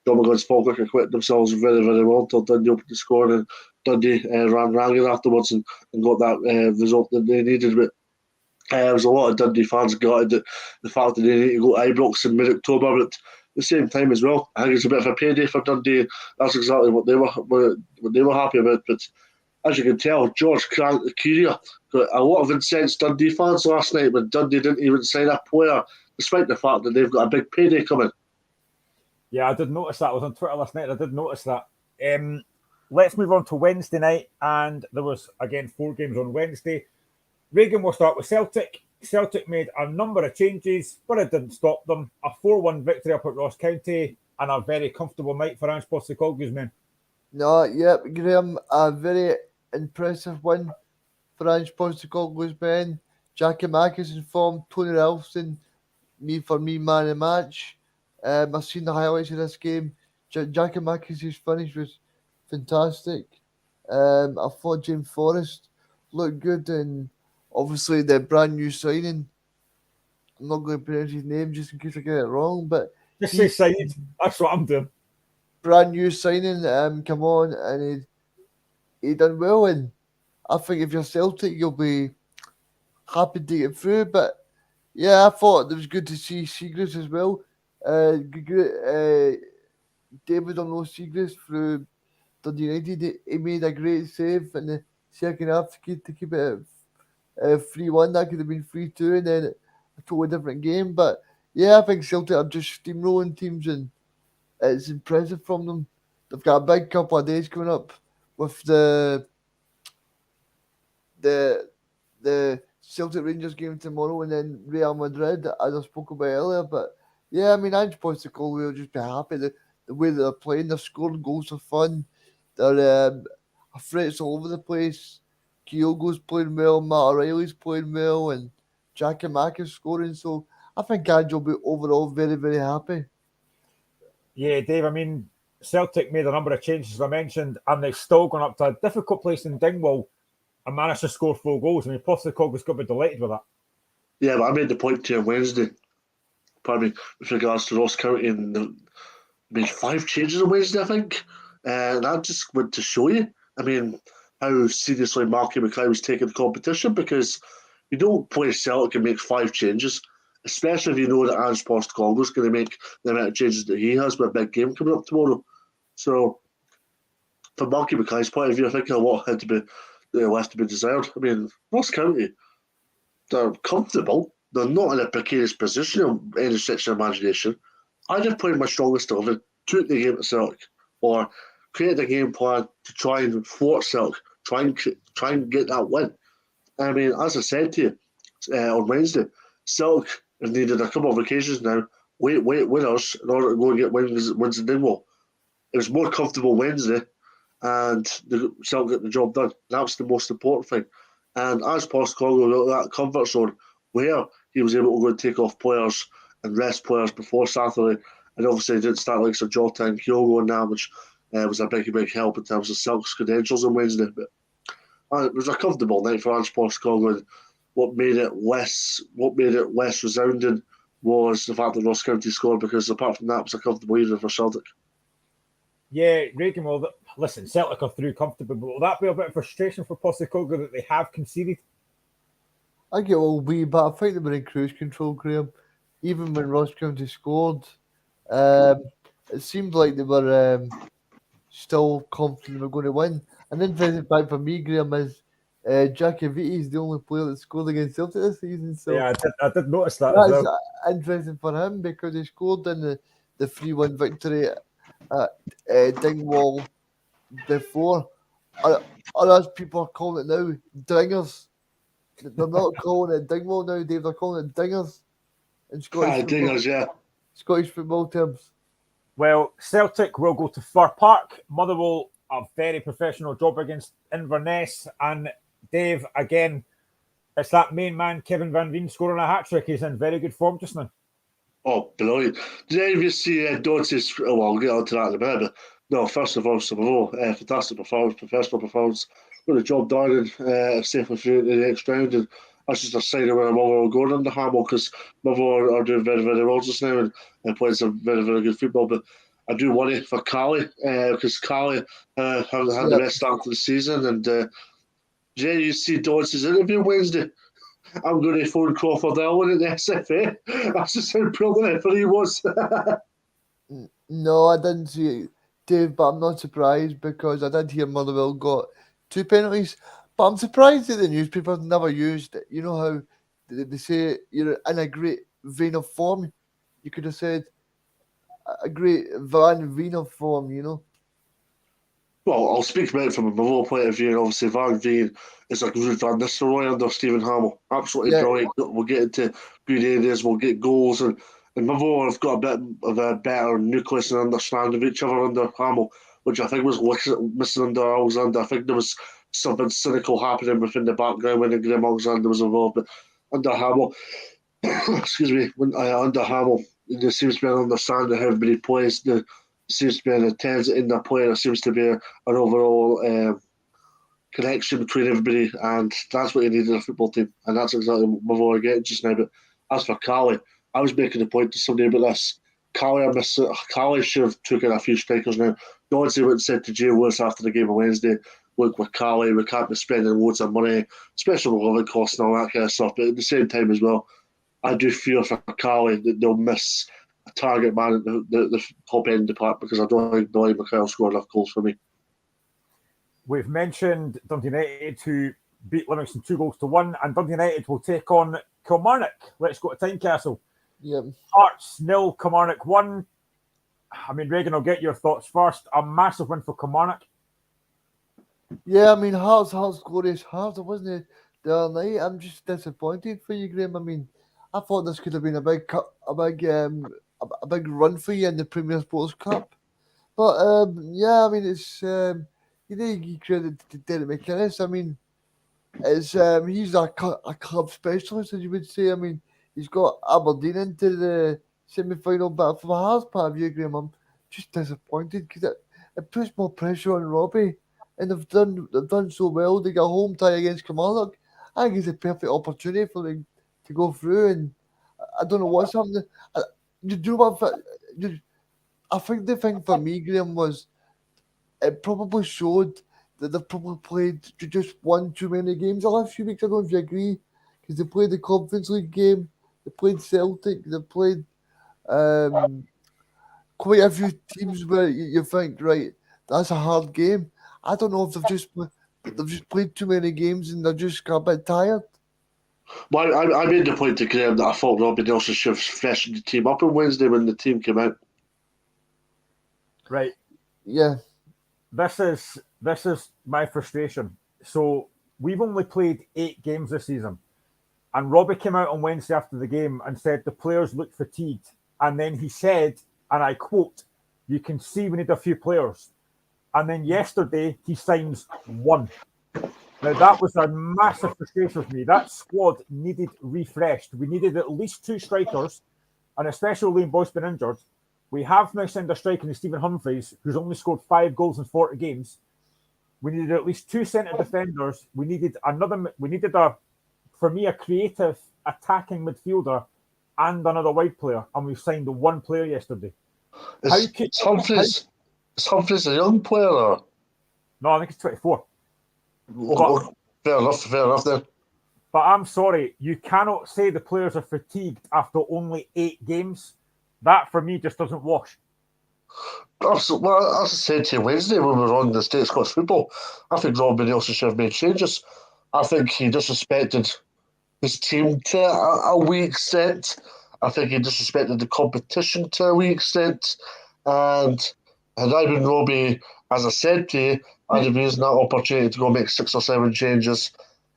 Domagoj Falkirk acquitted themselves very, very well until Dundee opened the score, and Dundee ran ragged afterwards and got that result that they needed. But there was a lot of Dundee fans gutted at the fact that they need to go to Ibrox in mid-October. But at the same time as well, I think it's a bit of a payday for Dundee. That's exactly what they were happy about. But as you can tell, George Curia got a lot of incensed Dundee fans last night when Dundee didn't even sign a player, despite the fact that they've got a big payday coming. Yeah, I did notice that. I was on Twitter last night. I did notice that. Let's move on to Wednesday night, and there was, again, 4 games on Wednesday. Reagan will start with Celtic. Celtic made a number of changes, but it didn't stop them. A 4-1 victory up at Ross County, and a very comfortable night for Ange Postecoglou's men. No, yep, Graham, a very impressive win for Ange Postecoglou's men. Giakoumakis in form, Tony Ralston, me man of the match. I've seen the highlights of this game. Giakoumakis' finish was fantastic. I thought James Forrest looked good, and obviously the brand new signing. I'm not going to pronounce his name just in case I get it wrong, but Just say Saeed. That's what I'm doing. Brand new signing, come on, and he done well. And I think if you're Celtic, you'll be happy to get through. But yeah, I thought it was good to see Seagrass as well. David on those Seagrass through Dundee United. He made a great save in the second half to keep it at 3-1. That could have been 3-2, and then a totally different game. But yeah, I think Celtic are just steamrolling teams, and it's impressive from them. They've got a big couple of days coming up with the Celtic Rangers game tomorrow, and then Real Madrid, as I spoke about earlier. But yeah, I mean, Ange Postecoglou will just be happy the way that they're playing. They're scoring goals for fun. They're threats all over the place. Kyogo's playing well, Matt O'Reilly's playing well, and Giakoumakis scoring. So I think Ange will be overall very, very happy. Yeah, Dave, I mean, Celtic made a number of changes, as I mentioned, and they've still gone up to a difficult place in Dingwall and managed to score 4 goals. I mean, Postecoglou's got to be delighted with that. Yeah, but I made the point to you on Wednesday, with regards to Ross County, and they made 5 changes on Wednesday, I think. And I just went to show you, I mean, how seriously Marky Mackay was taking the competition, because you don't play Celtic and make 5 changes, especially if you know that Ange Postecoglou is going to make the amount of changes that he has with a big game coming up tomorrow. So, from Marky Mackay's point of view, I think a lot had to be left to be desired. I mean, Ross County, they're comfortable. They're not in a precarious position of any stretch of imagination. I just played my strongest 11, took the game to Celtic, or created a game plan to try and thwart Celtic, try and get that win. I mean, as I said to you on Wednesday, Celtic has needed a couple of occasions now, late winners, in order to go and get wins in Dingwall. It was more comfortable Wednesday, and the Celtic got the job done. That's the most important thing. And as Postecoglou got that comfort zone where he was able to go and take off players and rest players before Saturday, and obviously he didn't start like Jota and Kyogo and that, which was a big help in terms of Celtic's credentials on Wednesday. But it was a comfortable night for Ange Postecoglou. What made it less resounding was the fact that Ross County scored, because apart from that, it was a comfortable evening for Celtic. Yeah, Reagan, well, listen, Celtic are through comfortably, but will that be a bit of frustration for Postecoglou that they have conceded? I get all wee, but I think they were in cruise control, Graham. Even when Ross County scored, it seemed like they were still confident they were going to win. And interesting fact for me, Graham, is Jackie Vitti is the only player that scored against Celtic this season. So yeah, I did notice that as well. That's interesting for him, because he scored in the 3-1 victory at Dingwall before. Or as people are calling it now, Dingers. They're not calling it Dingwall now, Dave. They're calling it Dingers in Scottish football. Dingers, yeah. Scottish football terms. Well, Celtic will go to Fir Park. Motherwell, a very professional job against Inverness. And Dave, again, it's that main man, Kevin Van Veen, scoring a hat-trick. He's in very good form just now. Oh, brilliant. Did any of you see Doty's... Well, I'll get on to that in a minute, but no, first of all, fantastic performance, professional performance. Got the job done and safely through the next round. And that's just a sign of where Motherwell are going under Hamill, because Motherwell are doing very, very well just now and playing some very, very good football. But I do worry for Cali, because Cali haven't had the best start to the season. And Jay, you see Doty's interview Wednesday. I'm going to phone Crawford Elwyn at the SFA. That's just how brilliant he was. No, I didn't see it, Dave, but I'm not surprised, because I did hear Motherwell got 2 penalties. But I'm surprised that the newspapers never used it. You know how they say you're in a great vein of form? You could have said a great Van Veen of form, you know? Well, I'll speak about it from a Motherwell point of view, and obviously Van Veen is a good Van Nistelrooy under Stephen Hamill. Absolutely brilliant. We'll get into good areas, we'll get goals, and Motherwell have got a bit of a better nucleus and understanding of each other under Hamill, which I think was missing under Alexander. I think there was something cynical happening within the background when Graham Alexander was involved, but under Hamill, excuse me, under Hamill, there seems to be an understanding of how everybody plays. There seems to be an intensity in their play. There seems to be an overall connection between everybody, and that's what you need in a football team, and that's exactly what Motherwell are getting just now. But as for Cali, I was making a point to somebody about this. Cali should have taken a few strikers now. Don't say what said to Jay Lewis after the game on Wednesday. Look, with Cali, we can't be spending loads of money, especially with living costs and all that kind of stuff. But at the same time as well, I do fear for Cali that they'll miss a target man at the top end of the park, because I don't think Billy McKyle scored enough goals for me. We've mentioned Dundee United, who beat Livingston 2-1, and Dundee United will take on Kilmarnock. Let's go to Tynecastle. Yeah. Hearts 0, Kilmarnock 1. I mean, Reagan, I'll get your thoughts first. A massive win for Kilmarnock. Yeah, I mean, Hearts, glorious Hearts. It wasn't the other night. I'm just disappointed for you, Graham. I mean, I thought this could have been a big run for you in the Premier Sports Cup. But yeah, I mean, it's you need to give credit to Derek McInnes. I mean, it's he's a club specialist, as you would say. I mean, he's got Aberdeen into the semi-final, but from a Hearts part of view, Graham, I'm just disappointed, because it puts more pressure on Robbie, and they've done so well. They got a home tie against Kilmarnock. I think it's a perfect opportunity for them to go through, and I don't know what's happening. You do what? I think the thing for me, Graham, was it probably showed that they've probably played just one too many games the last few weeks. I don't know if you agree, because they played the Conference League game, they played Celtic, they played quite a few teams where you think, right, that's a hard game. I don't know if they've just played too many games and they're just a bit tired. Well, I made the point to Graham that I thought Robbie Nelson should have freshened the team up on Wednesday when the team came out. Right. Yeah. This is my frustration. So we've only played 8 games this season. And Robbie came out on Wednesday after the game and said the players looked fatigued. And then he said, and I quote, "You can see we need a few players." And then yesterday he signs one. Now that was a massive frustration for me. That squad needed refreshed. We needed at least 2 strikers, and especially Liam Boyce been injured. We have now signed a striker in Stephen Humphreys, who's only scored 5 goals in 40 games. We needed at least 2 centre defenders. We needed for me, a creative attacking midfielder and another wide player. And we signed 1 player yesterday. Is Humphreys a young player? Or? No, I think he's 24. Fair enough then. But I'm sorry, you cannot say the players are fatigued after only 8 games. That, for me, just doesn't wash. Well, as I said to you Wednesday when we were on the State Scottish Football, I think Robbie Nelson should have made changes. I think he disrespected his team to a wee extent. I think he disrespected the competition to a wee extent. And had I been Robbie, as I said to you, I'd have used that opportunity to go make 6 or 7 changes.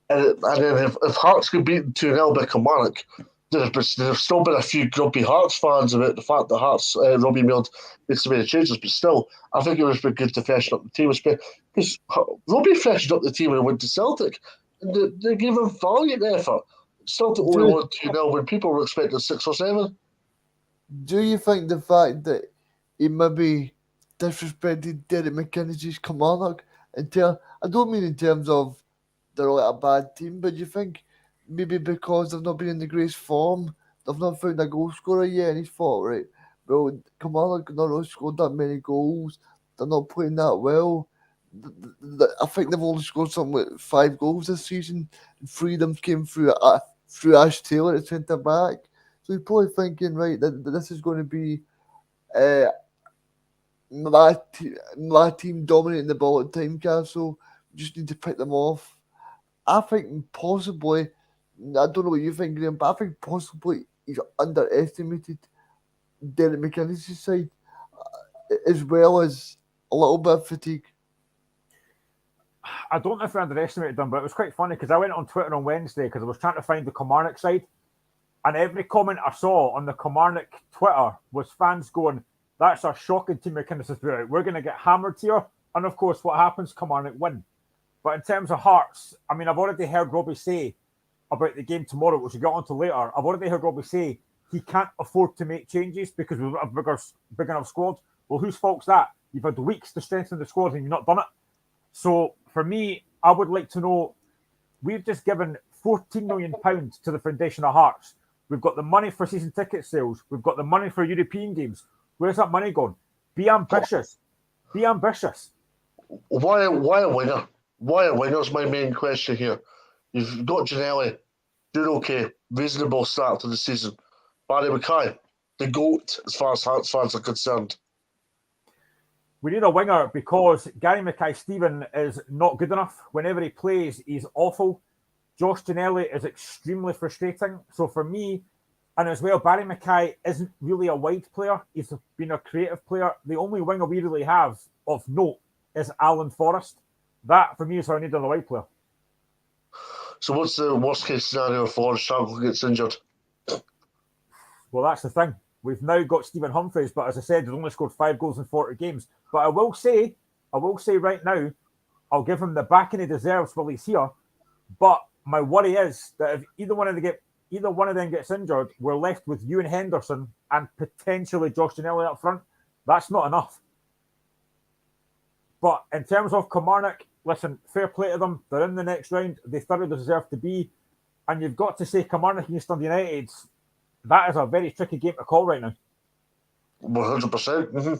And then if Hearts could beat 2-0 by Kilmarnock, there'd have still been a few grumpy Hearts fans about the fact that Hearts, Robbie made so many changes. But still, I think it would have been good to freshen up the team. Because Robbie freshened up the team when he went to Celtic. And they gave him valiant effort. Celtic only won 2-0 when people were expecting 6 or 7. Do you think the fact that he maybe disrespected Derek McKenzie's Kilmarnock, I don't mean in terms of they're like a bad team, but do you think maybe because they've not been in the greatest form, they've not found a goal scorer yet, and he's thought, right, well, Kilmarnock have not really scored that many goals, they're not playing that well. I think they've only scored something like 5 goals this season, and 3 of them came through Ash Taylor at centre back. So he's probably thinking, right, that this is going to be my team dominating the ball at Tynecastle. We just need to pick them off. I think possibly, I don't know what you think, Graham, but I think possibly he's underestimated Derek McKenzie's side, as well as a little bit of fatigue. I don't know if I underestimated them, but it was quite funny because I went on Twitter on Wednesday because I was trying to find the Kilmarnock side, and every comment I saw on the Kilmarnock Twitter was fans going, "That's a shocking team McKinnon has put out. We're going to get hammered here." And of course, what happens? Kilmarnock win. But in terms of Hearts, I mean, I've already heard Robbie say about the game tomorrow, which we'll get on to later. I've already heard Robbie say he can't afford to make changes because we've got a big enough squad. Well, whose fault's that? You've had weeks to strengthen the squad and you've not done it. So for me, I would like to know, we've just given £14 million to the foundation of Hearts. We've got the money for season ticket sales. We've got the money for European games. Where's that money gone? Be ambitious. Be ambitious. Why a winger? Why a winger is my main question here. You've got Ginnelly, doing okay, reasonable start to the season. Barry Mackay, the GOAT as far as Hearts fans are concerned. We need a winger because Gary Mackay-Steven is not good enough. Whenever he plays, he's awful. Josh Ginnelly is extremely frustrating. So for me, and as well, Barry Mackay isn't really a wide player. He's been a creative player. The only winger we really have of note is Alan Forrest. That, for me, is how I need another wide player. So what's the worst-case scenario if Forrest Shanklin gets injured? Well, that's the thing. We've now got Stephen Humphreys, but as I said, he's only scored 5 goals in 40 games. But I will say right now, I'll give him the backing he deserves while he's here. But my worry is that if either one of them gets injured, we're left with Ewan Henderson and potentially Josh Ginnelly up front. That's not enough. But in terms of Kilmarnock, listen, fair play to them. They're in the next round. They thoroughly deserve to be. And you've got to say Kilmarnock against Dundee United, that is a very tricky game to call right now. 100%. Mm-hmm.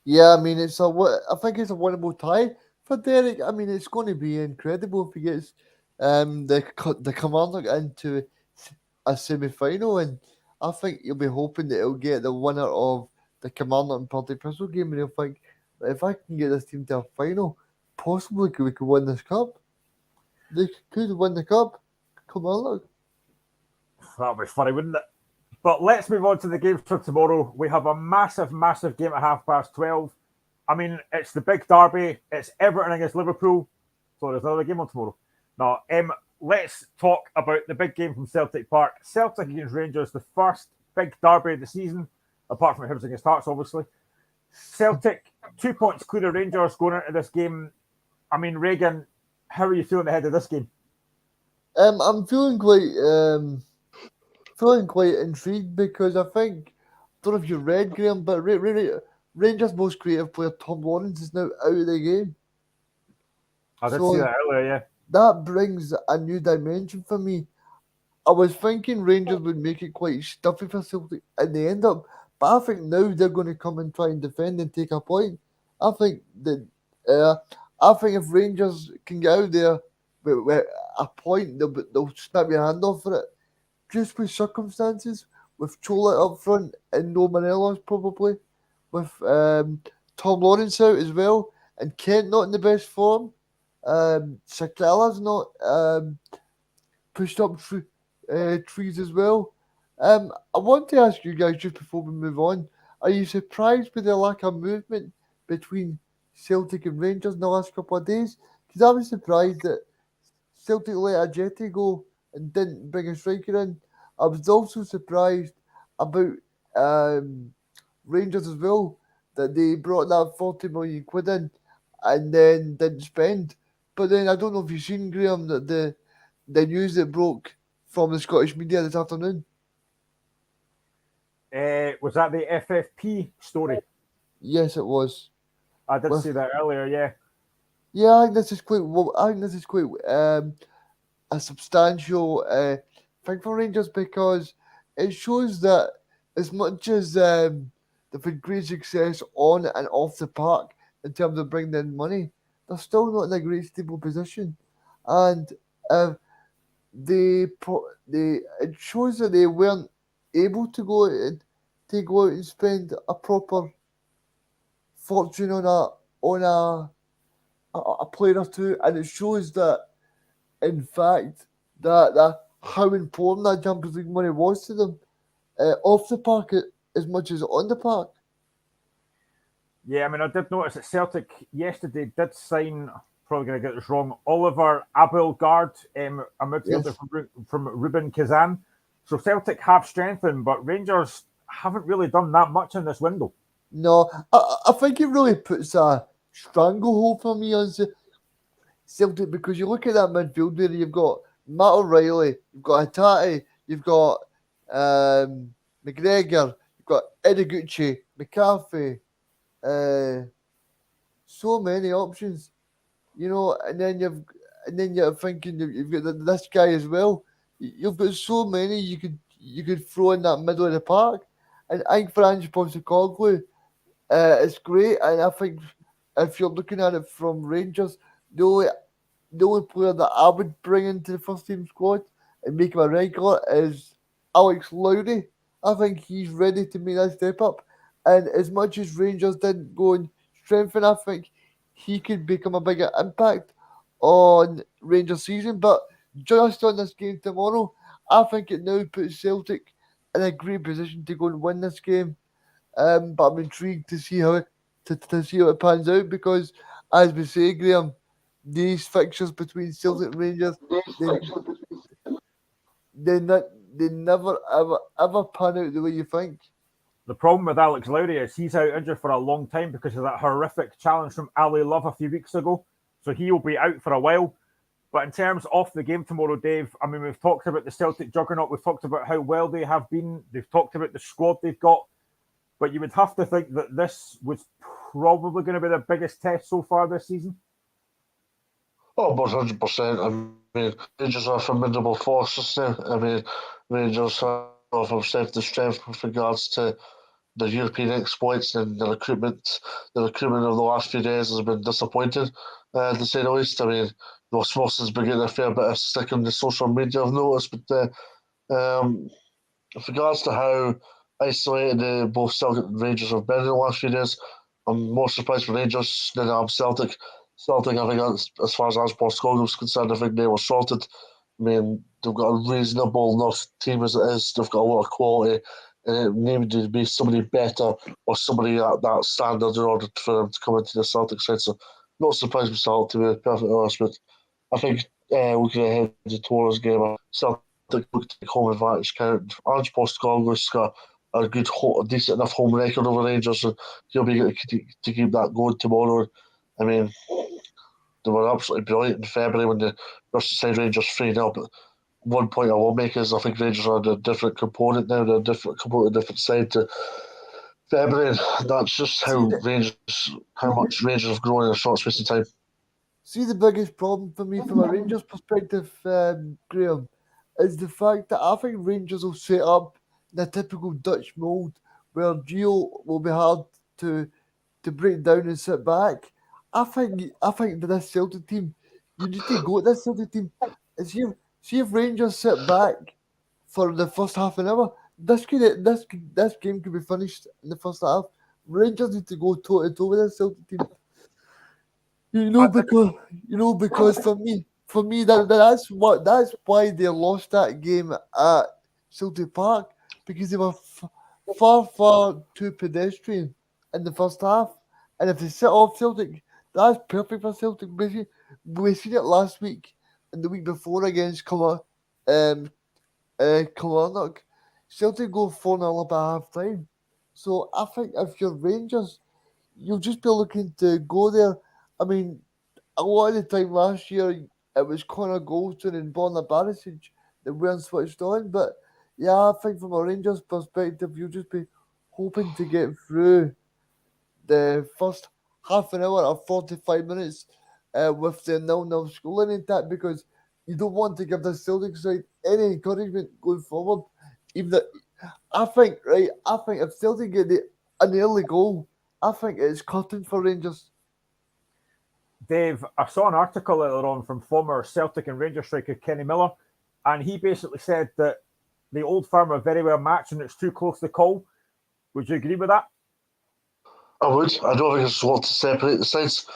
Yeah, I mean, I think it's a winnable tie for Derek. I mean, it's going to be incredible if he gets the Kilmarnock into a semi-final, and I think you'll be hoping that he'll get the winner of the Kilmarnock and Partick Thistle game, and he'll think, if I can get this team to a final, possibly we could win this cup. They could win the cup. Kilmarnock. That would be funny, wouldn't it? But let's move on to the games for tomorrow. We have a massive, massive game at 12:30. I mean, it's the big derby. It's Everton against Liverpool. So there's another game on tomorrow. Now, let's talk about the big game from Celtic Park. Celtic against Rangers, the first big derby of the season, apart from Hibs against Hearts, obviously. Celtic, 2 points clear of Rangers going into this game. I mean, Reagan, how are you feeling ahead of this game? I'm feeling quite intrigued because I think, I don't know if you read, Graham, but Rangers' most creative player, Tom Lawrence, is now out of the game. I did see that earlier, yeah. That brings a new dimension for me. I was thinking Rangers would make it quite stuffy for Celtic in the end up, but I think now they're going to come and try and defend and take a point. I think that if Rangers can get out there with a point, they'll snap your hand off for it. Just with circumstances, with Chola up front and no Morelos probably, with Tom Lawrence out as well, and Kent not in the best form. Sakala's not pushed up through trees as well. I want to ask you guys just before we move on, are you surprised with the lack of movement between Celtic and Rangers in the last couple of days? Because I was surprised that Celtic let Ajeti go and didn't bring a striker in. I was also surprised about Rangers as well, that they brought that 40 million quid in and then didn't spend. But then I don't know if you've seen, Graham, that the news that broke from the Scottish media this afternoon. Was that the FFP story? Yes, it was. I did see that earlier, yeah. Yeah, I think this is quite a substantial thing for Rangers because it shows that as much as they've had great success on and off the park in terms of bringing in money, they're still not in a great stable position, and it shows that they weren't able to go out and spend a proper fortune on a player or two, and it shows that in fact that how important that Champions League money was to them off the park as much as on the park. Yeah, I mean, I did notice that Celtic yesterday did sign, probably going to get this wrong, Oliver Abelgard, a midfielder from Rubin Kazan. So Celtic have strengthened, but Rangers haven't really done that much in this window. No, I think it really puts a stranglehold for me on Celtic because you look at that midfield there, you've got Matt O'Reilly, you've got Hatate, you've got McGregor, you've got Ideguchi, McCarthy, so many options, and then you're thinking you've got this guy as well. You've got so many you could throw in that middle of the park, and I think for Ange Postecoglou, it's great. And I think if you're looking at it from Rangers, the only player that I would bring into the first team squad and make him a regular is Alex Lowry. I think he's ready to make that step up. And as much as Rangers didn't go and strengthen, I think he could become a bigger impact on Rangers' season. But just on this game tomorrow, I think it now puts Celtic in a great position to go and win this game. But I'm intrigued to see how it pans out because, as we say, Graham, these fixtures between Celtic and Rangers, they never ever pan out the way you think. The problem with Alex Lowry is he's out injured for a long time because of that horrific challenge from Ali Love a few weeks ago. So he will be out for a while. But in terms of the game tomorrow, Dave, I mean, we've talked about the Celtic juggernaut. We've talked about how well they have been. They've talked about the squad they've got. But you would have to think that this was probably going to be the biggest test so far this season. Oh, 100%. I mean, Rangers are a formidable force now. I mean, Rangers have strength to strength with regards to the European exploits and the recruitment. The recruitment of the last few days has been disappointing, to say the least. I mean, Ross Moss has been getting a fair bit of stick on the social media, I've noticed, but with regards to how isolated both Celtic and Rangers have been in the last few days, I'm more surprised for Rangers than I'm Celtic. Celtic, I think, as far as Postecoglou was concerned, I think they were sorted. I mean, they've got a reasonable enough team as it is. They've got a lot of quality, and it needed to be somebody better or somebody at that standard in order for them to come into the Celtic side. So, not surprised myself, to be perfectly honest, but I think looking ahead to tomorrow's game, Celtic look to take home advantage. Ange Postecoglou's got a decent enough home record over Rangers, and he'll be able to keep that going tomorrow. I mean, they were absolutely brilliant in February when they rushed aside Rangers 3-0. But one point I will make is I think Rangers are a different component now. They're a completely different side to February. That's just how much Rangers have grown in a short space of time. See, the biggest problem for me from a Rangers perspective, Graham, is the fact that I think Rangers will set up the typical Dutch mould where Gio will be hard to break down and sit back. I think that this Celtic team, you need to go at this Celtic team and see if Rangers sit back for the first half an hour. This game could be finished in the first half. Rangers need to go toe to toe with this Celtic team. Because for me that's why they lost that game at Celtic Park, because they were far too pedestrian in the first half, and if they set off Celtic, that's perfect for Celtic. We seen it last week and the week before against Kilmarnock. Celtic go 4-0 up at half time. So I think if you're Rangers, you'll just be looking to go there. I mean, a lot of the time last year, it was Connor Goldson and Borna Barisic that weren't switched on. But yeah, I think from a Rangers perspective, you'll just be hoping to get through the first half an hour or 45 minutes with the 0-0 scoreline intact, because you don't want to give the Celtic side any encouragement going forward. Even that, I think if Celtic get an early goal, I think it's curtain for Rangers. Dave, I saw an article earlier on from former Celtic and Rangers striker Kenny Miller, and he basically said that the Old Firm are very well matched and it's too close to call. Would you agree with that? I would. I don't think it's a lot to separate the sides.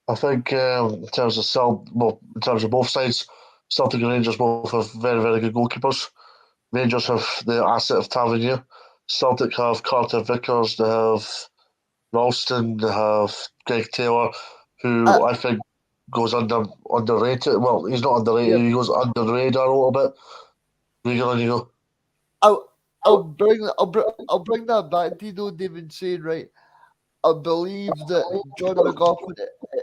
I think in terms of both sides, Celtic and Rangers both have very, very good goalkeepers. Rangers have the asset of Tavernier. Celtic have Carter Vickers. They have Ralston. They have Greg Taylor, who I think goes underrated. Well, he's not underrated. Yeah. He goes under the radar a little bit. Regan, on you go. I'll bring that back to you though, David, saying right. I believe that John McGoffin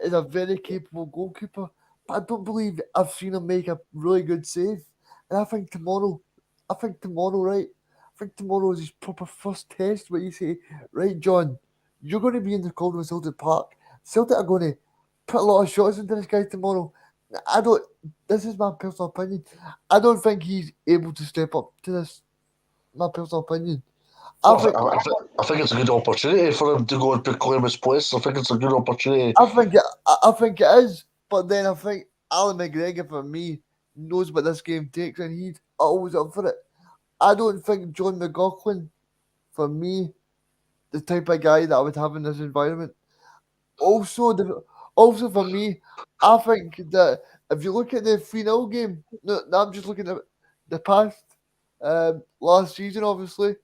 is a very capable goalkeeper, but I don't believe I've seen him make a really good save. And I think tomorrow, right? I think tomorrow is his proper first test where you say, right, John, you're going to be in the cold with Celtic Park. Celtic are going to put a lot of shots into this guy tomorrow. This is my personal opinion. I don't think he's able to step up to this. My personal opinion. I think it's a good opportunity for him to go and proclaim his place. I think it's a good opportunity. I think it is, but then I think Alan McGregor, for me, knows what this game takes, and he's always up for it. I don't think John McLaughlin, for me, the type of guy that I would have in this environment. Also for me, I think that if you look at the 3-0 game, no, I'm just looking at the past, last season, obviously.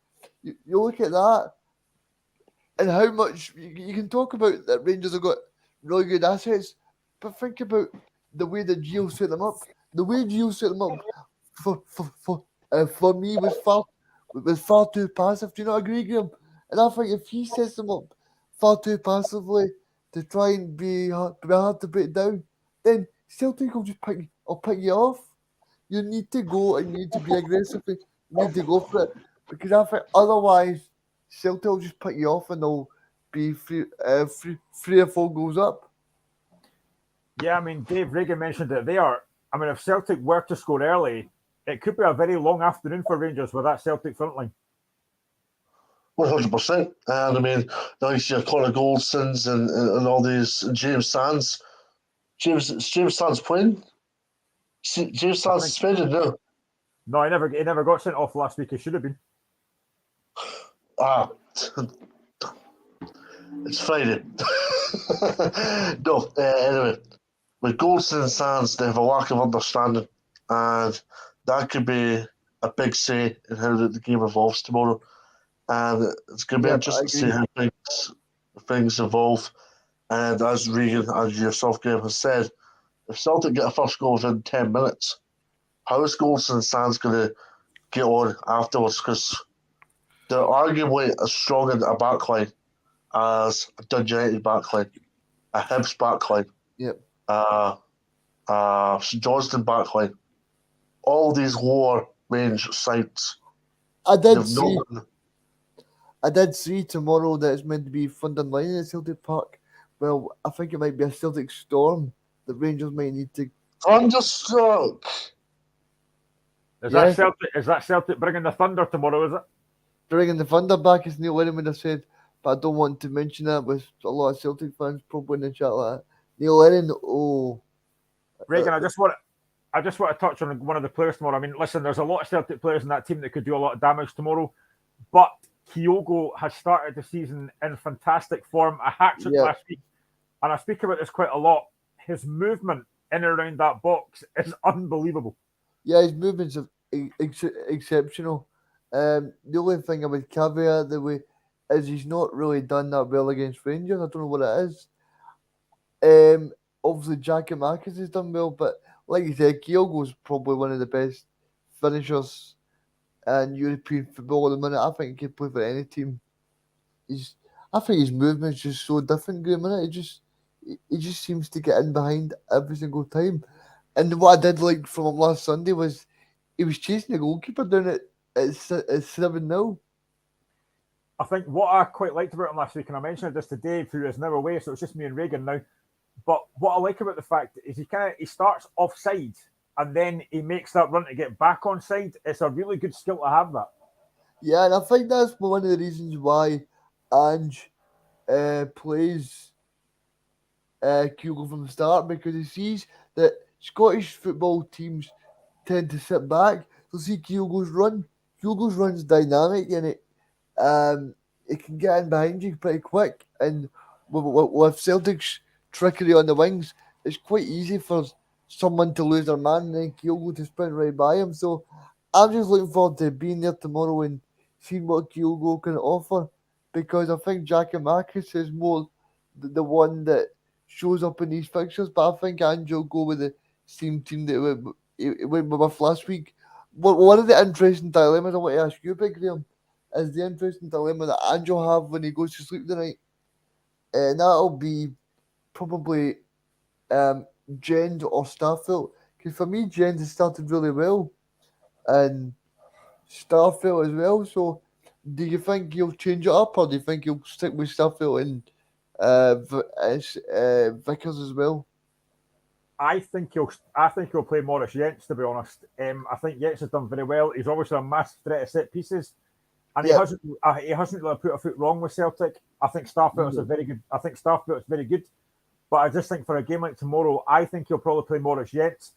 You look at that and how much you can talk about that Rangers have got really good assets, but think about the way that Gio set them up. The way Gio set them up for me was far too passive. Do you not agree, Graham? And I think if he sets them up far too passively to try and be hard to break down, then Celtic will just pick you off. You need to go and you need to be aggressive. You need to go for it. Because I think otherwise, Celtic will just pick you off and they'll be three or four goals up. Yeah, I mean, Dave Regan mentioned that if Celtic were to score early, it could be a very long afternoon for Rangers with that Celtic front line. 100%. And I mean, now you see Connor Goldsons and all these, James Sands. James Sands playing? James Sands suspended now. No, he never got sent off last week. He should have been. It's Friday. No, anyway, with Goldson and Sands, they have a lack of understanding, and that could be a big say in how the game evolves tomorrow. And it's going to be interesting to see how things evolve. And as Regan and yourself, Graham, has said, if Celtic get a first goal within 10 minutes, how is Goldson and Sands going to get on afterwards? Because they're arguably as strong in a backline as a Dundee United backline, a Hibs backline, Yep. St Johnstone backline. All these lower range sides. I did They've see. not. I did see tomorrow that it's meant to be Funding Line at Celtic Park. Well, I think it might be a Celtic Storm. The Rangers might need to. Thunderstruck. Is Yeah. that Celtic bringing the thunder tomorrow? Is it? Bringing the thunder back, as Neil Lennon would have said, but I don't want to mention that with a lot of Celtic fans probably in the chat like that. Neil Lennon, Reagan, I just want to touch on one of the players tomorrow. I mean, listen, there's a lot of Celtic players in that team that could do a lot of damage tomorrow, but Kyogo has started the season in fantastic form. A hat-trick last week, and I speak about this quite a lot. His movement in and around that box is unbelievable. Yeah, his movements are exceptional. The only thing I would caveat the way is he's not really done that well against Rangers. I don't know what it is. Obviously, Giakoumakis has done well, but like you said, Kyogo's probably one of the best finishers in European football at the minute. I think he could play for any team. I think his movement's just so different, Graham. He just seems to get in behind every single time. And what I did like from him last Sunday was he was chasing the goalkeeper down at 7-0. I think what I quite liked about him last week, and I mentioned this to Dave, who is now away, so it's just me and Reagan now. But what I like about the fact is he starts offside and then he makes that run to get back on side. It's a really good skill to have that. Yeah, and I think that's one of the reasons why Ange plays Kyogo from the start, because he sees that Scottish football teams tend to sit back. They'll see Kyogo's run. Kyogo's run's dynamic and it can get in behind you pretty quick. And with Celtic's trickery on the wings, it's quite easy for someone to lose their man and then Kyogo to sprint right by him. So I'm just looking forward to being there tomorrow and seeing what Kyogo can offer, because I think Giakoumakis is more the one that shows up in these fixtures. But I think Ange will go with the same team that it went with last week. One of the interesting dilemmas I want to ask you about, Graham, is the interesting dilemma that Ange will have when he goes to sleep tonight. And that'll be probably Jens or Starfield. Because for me, Jens has started really well. And Starfield as well. So do you think he'll change it up, or do you think he'll stick with Starfield and Vickers as well? I think he'll play Morris Jens, to be honest. I think Jens has done very well. He's obviously a massive threat of set pieces, and he hasn't really put a foot wrong with Celtic. I think Starfield is very good. But I just think for a game like tomorrow, I think he'll probably play Morris Jens.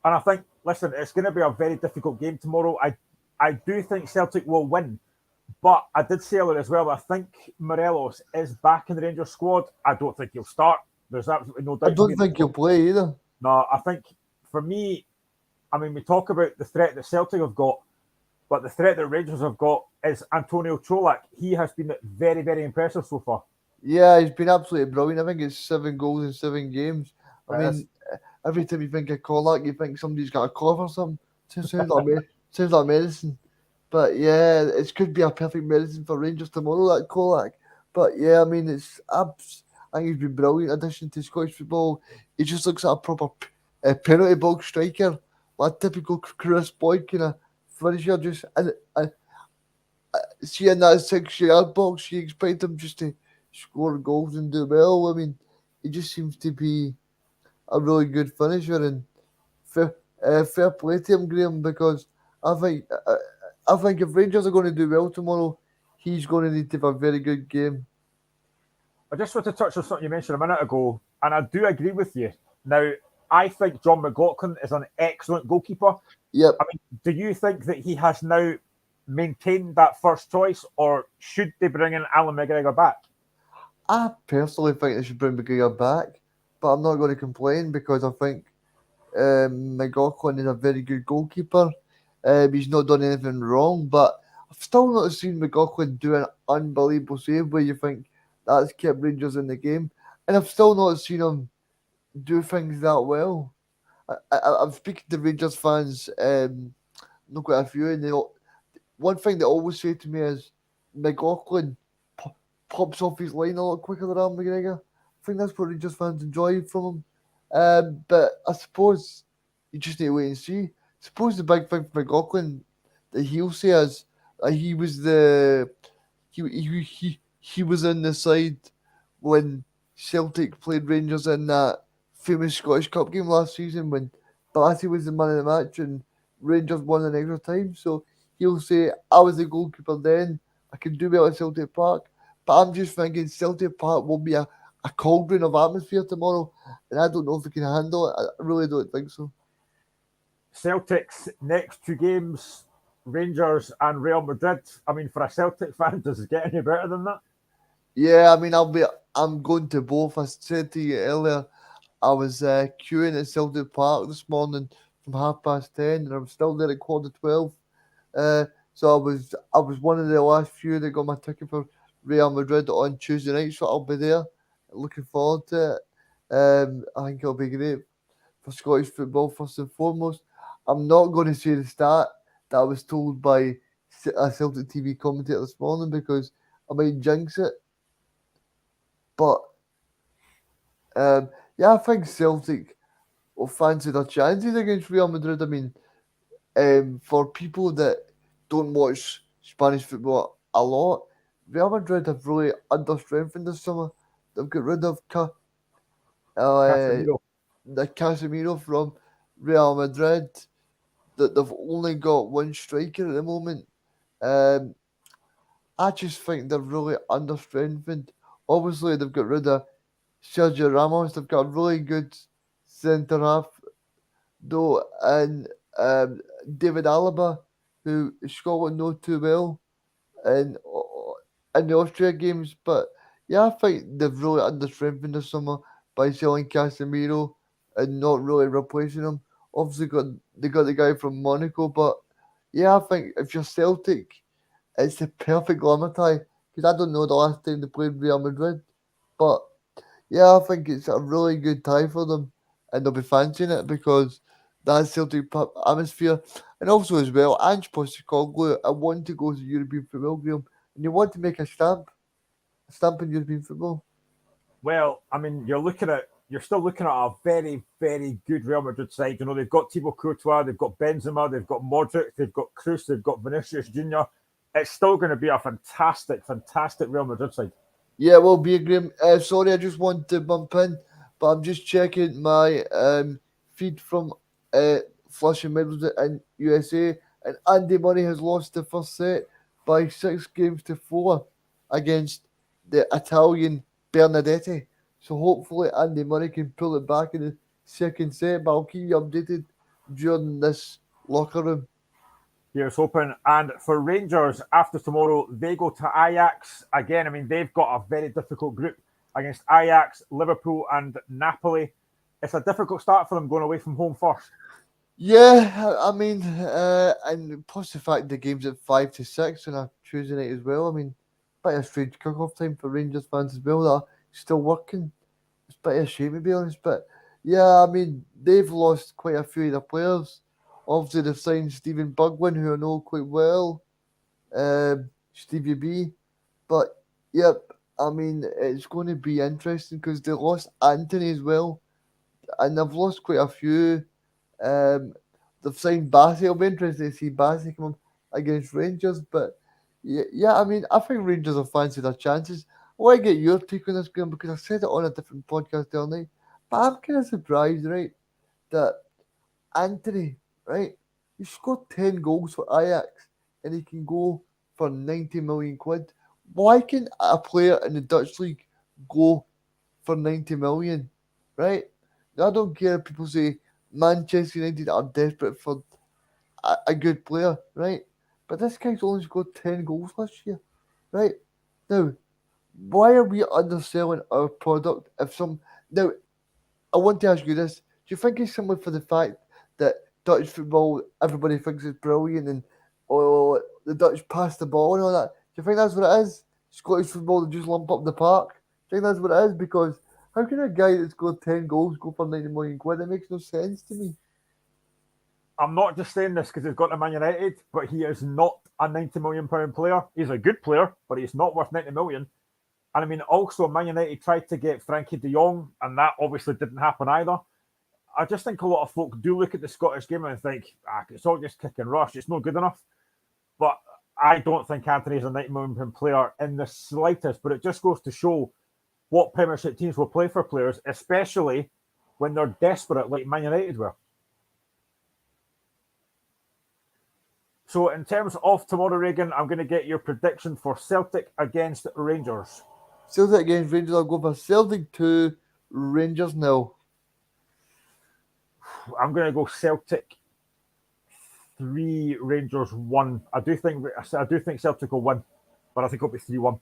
And I think, listen, it's going to be a very difficult game tomorrow. I do think Celtic will win. But I did say earlier as well, I think Morelos is back in the Rangers squad. I don't think he'll start. There's absolutely no doubt. I don't think he'll play either. No, I think for me, I mean, we talk about the threat that Celtic have got, but the threat that Rangers have got is Antonio Cholak. He has been very, very impressive so far. Yeah, he's been absolutely brilliant. I think it's 7 goals in 7 games. I mean, every time you think of Colac, you think somebody's got a cough or something. Sounds like medicine. But yeah, it could be a perfect medicine for Rangers tomorrow, that Colac. But yeah, I mean, I think he's been brilliant addition to Scottish football. He just looks like a proper penalty box striker, like a typical Chris Boyd kind of finisher. Just and see in that 6-yard box, you expect him just to score goals and do well. I mean, he just seems to be a really good finisher, and fair play to him, Graham, because I think if Rangers are going to do well tomorrow, he's going to need to have a very good game. I just want to touch on something you mentioned a minute ago, and I do agree with you. Now, I think John McLaughlin is an excellent goalkeeper. Yep. I mean, do you think that he has now maintained that first choice, or should they bring in Alan McGregor back? I personally think they should bring McGregor back, but I'm not going to complain because I think McLaughlin is a very good goalkeeper. He's not done anything wrong, but I've still not seen McLaughlin do an unbelievable save where you think that's kept Rangers in the game. And I've still not seen him do things that well. I'm speaking to Rangers fans, not quite a few, and one thing they always say to me is McLaughlin pops off his line a lot quicker than Al McGregor. I think that's what Rangers fans enjoy from him. But I suppose you just need to wait and see. Suppose the big thing for McLaughlin that he'll say is he was he was in the side when Celtic played Rangers in that famous Scottish Cup game last season when Batty was the man of the match and Rangers won in extra time. So he'll say, I was the goalkeeper then, I can do well at Celtic Park. But I'm just thinking Celtic Park will be a cauldron of atmosphere tomorrow, and I don't know if we can handle it. I really don't think so. Celtic's next two games, Rangers and Real Madrid. I mean, for a Celtic fan, does it get any better than that? Yeah, I mean, I'm going to both. I said to you earlier, I was queuing at Celtic Park this morning from 10:30, and I'm still there at 12:15. So I was one of the last few that got my ticket for Real Madrid on Tuesday night, so I'll be there. Looking forward to it. I think it'll be great for Scottish football first and foremost. I'm not going to say the stat that I was told by a Celtic TV commentator this morning because I might jinx it. But yeah, I think Celtic will fancy their chances against Real Madrid. I mean, for people that don't watch Spanish football a lot, Real Madrid have really under-strengthened this summer. They've got rid of Casemiro. the Casemiro from Real Madrid. That they've only got one striker at the moment. Um, I just think they're really under-strengthened. Obviously, they've got rid of Sergio Ramos. They've got a really good centre half though, and David Alaba, who Scotland know too well, in in the Austria games. But yeah, I think they've really under-strengthened this summer by selling Casemiro and not really replacing him. Obviously, they got the guy from Monaco, but yeah, I think if you're Celtic, it's the perfect glamour tie because I don't know the last time they played Real Madrid, but yeah, I think it's a really good tie for them, and they'll be fancying it because that Celtic atmosphere, and also as well, Ange Postecoglou, I want to go to European football, Graham, and you want to make a stamp in European football. Well, I mean, you're still looking at a very, very good Real Madrid side. You know, they've got Thibaut Courtois, they've got Benzema, they've got Modric, they've got Kroos, they've got Vinicius Junior. It's still going to be a fantastic, fantastic Real Madrid side. Yeah, well, be a Graham. Sorry, I just want to bump in, but I'm just checking my feed from Flushing Meadows in USA, and Andy Murray has lost the first set by 6 games to 4 against the Italian Bernadetti. So hopefully Andy Murray can pull it back in the second set, but I'll keep you updated during this locker room. Here's hoping. And for Rangers, after tomorrow, they go to Ajax. Again, I mean, they've got a very difficult group against Ajax, Liverpool, and Napoli. It's a difficult start for them going away from home first. Yeah, I mean, and plus the fact the game's at 5 to 6 on a Tuesday night as well. I mean, bit of a strange kick-off time for Rangers fans as well. That are still working. It's a bit of a shame to be honest, but yeah, I mean, they've lost quite a few of their players. Obviously, they've signed Stephen Bugwin, who I know quite well, Stevie B. But yep, I mean, it's going to be interesting because they lost Anthony as well, and they've lost quite a few. Um, they've signed Bassey. It'll be interesting to see Bassey come up against Rangers. But yeah, I mean, I think Rangers will fancy their chances. I want to get your take on this, Graham, because I said it on a different podcast the other night. But I'm kind of surprised, right, that Anthony, right, he scored 10 goals for Ajax and he can go for 90 million quid. Why can a player in the Dutch league go for 90 million, right? I don't care if people say Manchester United are desperate for a good player, right? But this guy's only scored 10 goals last year, right? Now, why are we underselling our product if some. Now, I want to ask you this. Do you think it's simply for the fact that Dutch football, everybody thinks it's brilliant and oh, the Dutch pass the ball and all that? Do you think that's what it is? Scottish football, they just lump up the park? Do you think that's what it is? Because How can a guy that's got 10 goals go for 90 million quid? That makes no sense to me. I'm not just saying this because he's got to Man United, but he is not a £90 million player. He's a good player, but he's not worth 90 million. And I mean, also, Man United tried to get Frankie de Jong, and that obviously didn't happen either. I just think a lot of folk do look at the Scottish game and think, it's all just kick and rush. It's not good enough. But I don't think Anthony's a £90 million player in the slightest, but it just goes to show what Premiership teams will play for players, especially when they're desperate like Man United were. So in terms of tomorrow, Reagan, I'm going to get your prediction for Celtic against Rangers. Celtic against Rangers, I'll go for Celtic 2, Rangers 0. I'm going to go Celtic 3, Rangers 1. I do think Celtic will win, but I think it'll be 3-1.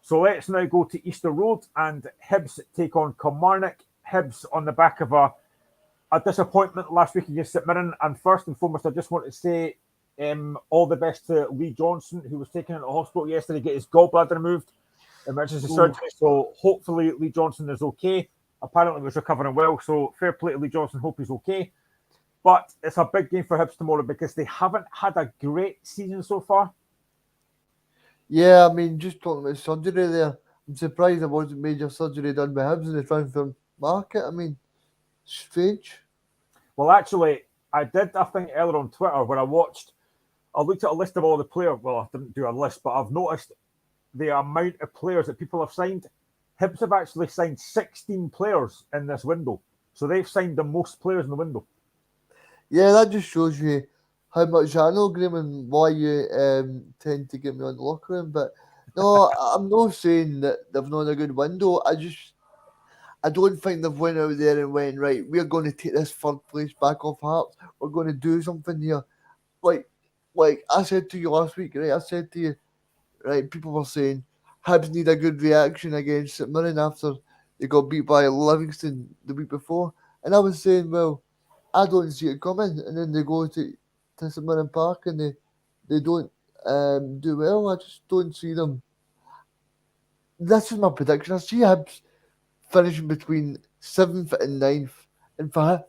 So let's now go to Easter Road and Hibs take on Kilmarnock. Hibs on the back of a disappointment last week against St Mirren. And first and foremost, I just want to say all the best to Lee Johnson, who was taken into hospital yesterday to get his gallbladder removed, emergency surgery. So hopefully Lee Johnson is okay. Apparently was recovering well, so fair play to Lee Johnson. Hope he's okay. But it's a big game for Hibs tomorrow because they haven't had a great season so far. Yeah, I mean, just talking about surgery there, I'm surprised there wasn't major surgery done by Hibs in the transfer market. I mean, strange. Well, actually, I think earlier on Twitter where I looked at a list of all the players. Well, I didn't do a list, but I've noticed the amount of players that people have signed. Hibs have actually signed 16 players in this window. So they've signed the most players in the window. Yeah, that just shows you how much I know, Graham, and why you tend to get me on the locker room. But no, I'm not saying that they've not had a good window. I don't think they've went out there and went, right, we're going to take this third place back off Hearts. We're going to do something here. Like I said to you last week, right? I said to you, right, people were saying Hibs need a good reaction against St Mirren after they got beat by Livingston the week before. And I was saying, well, I don't see it coming. And then they go to St Mirren Park and they don't do well. I just don't see them. This is my prediction. I see Hibs finishing between 7th and 9th. And for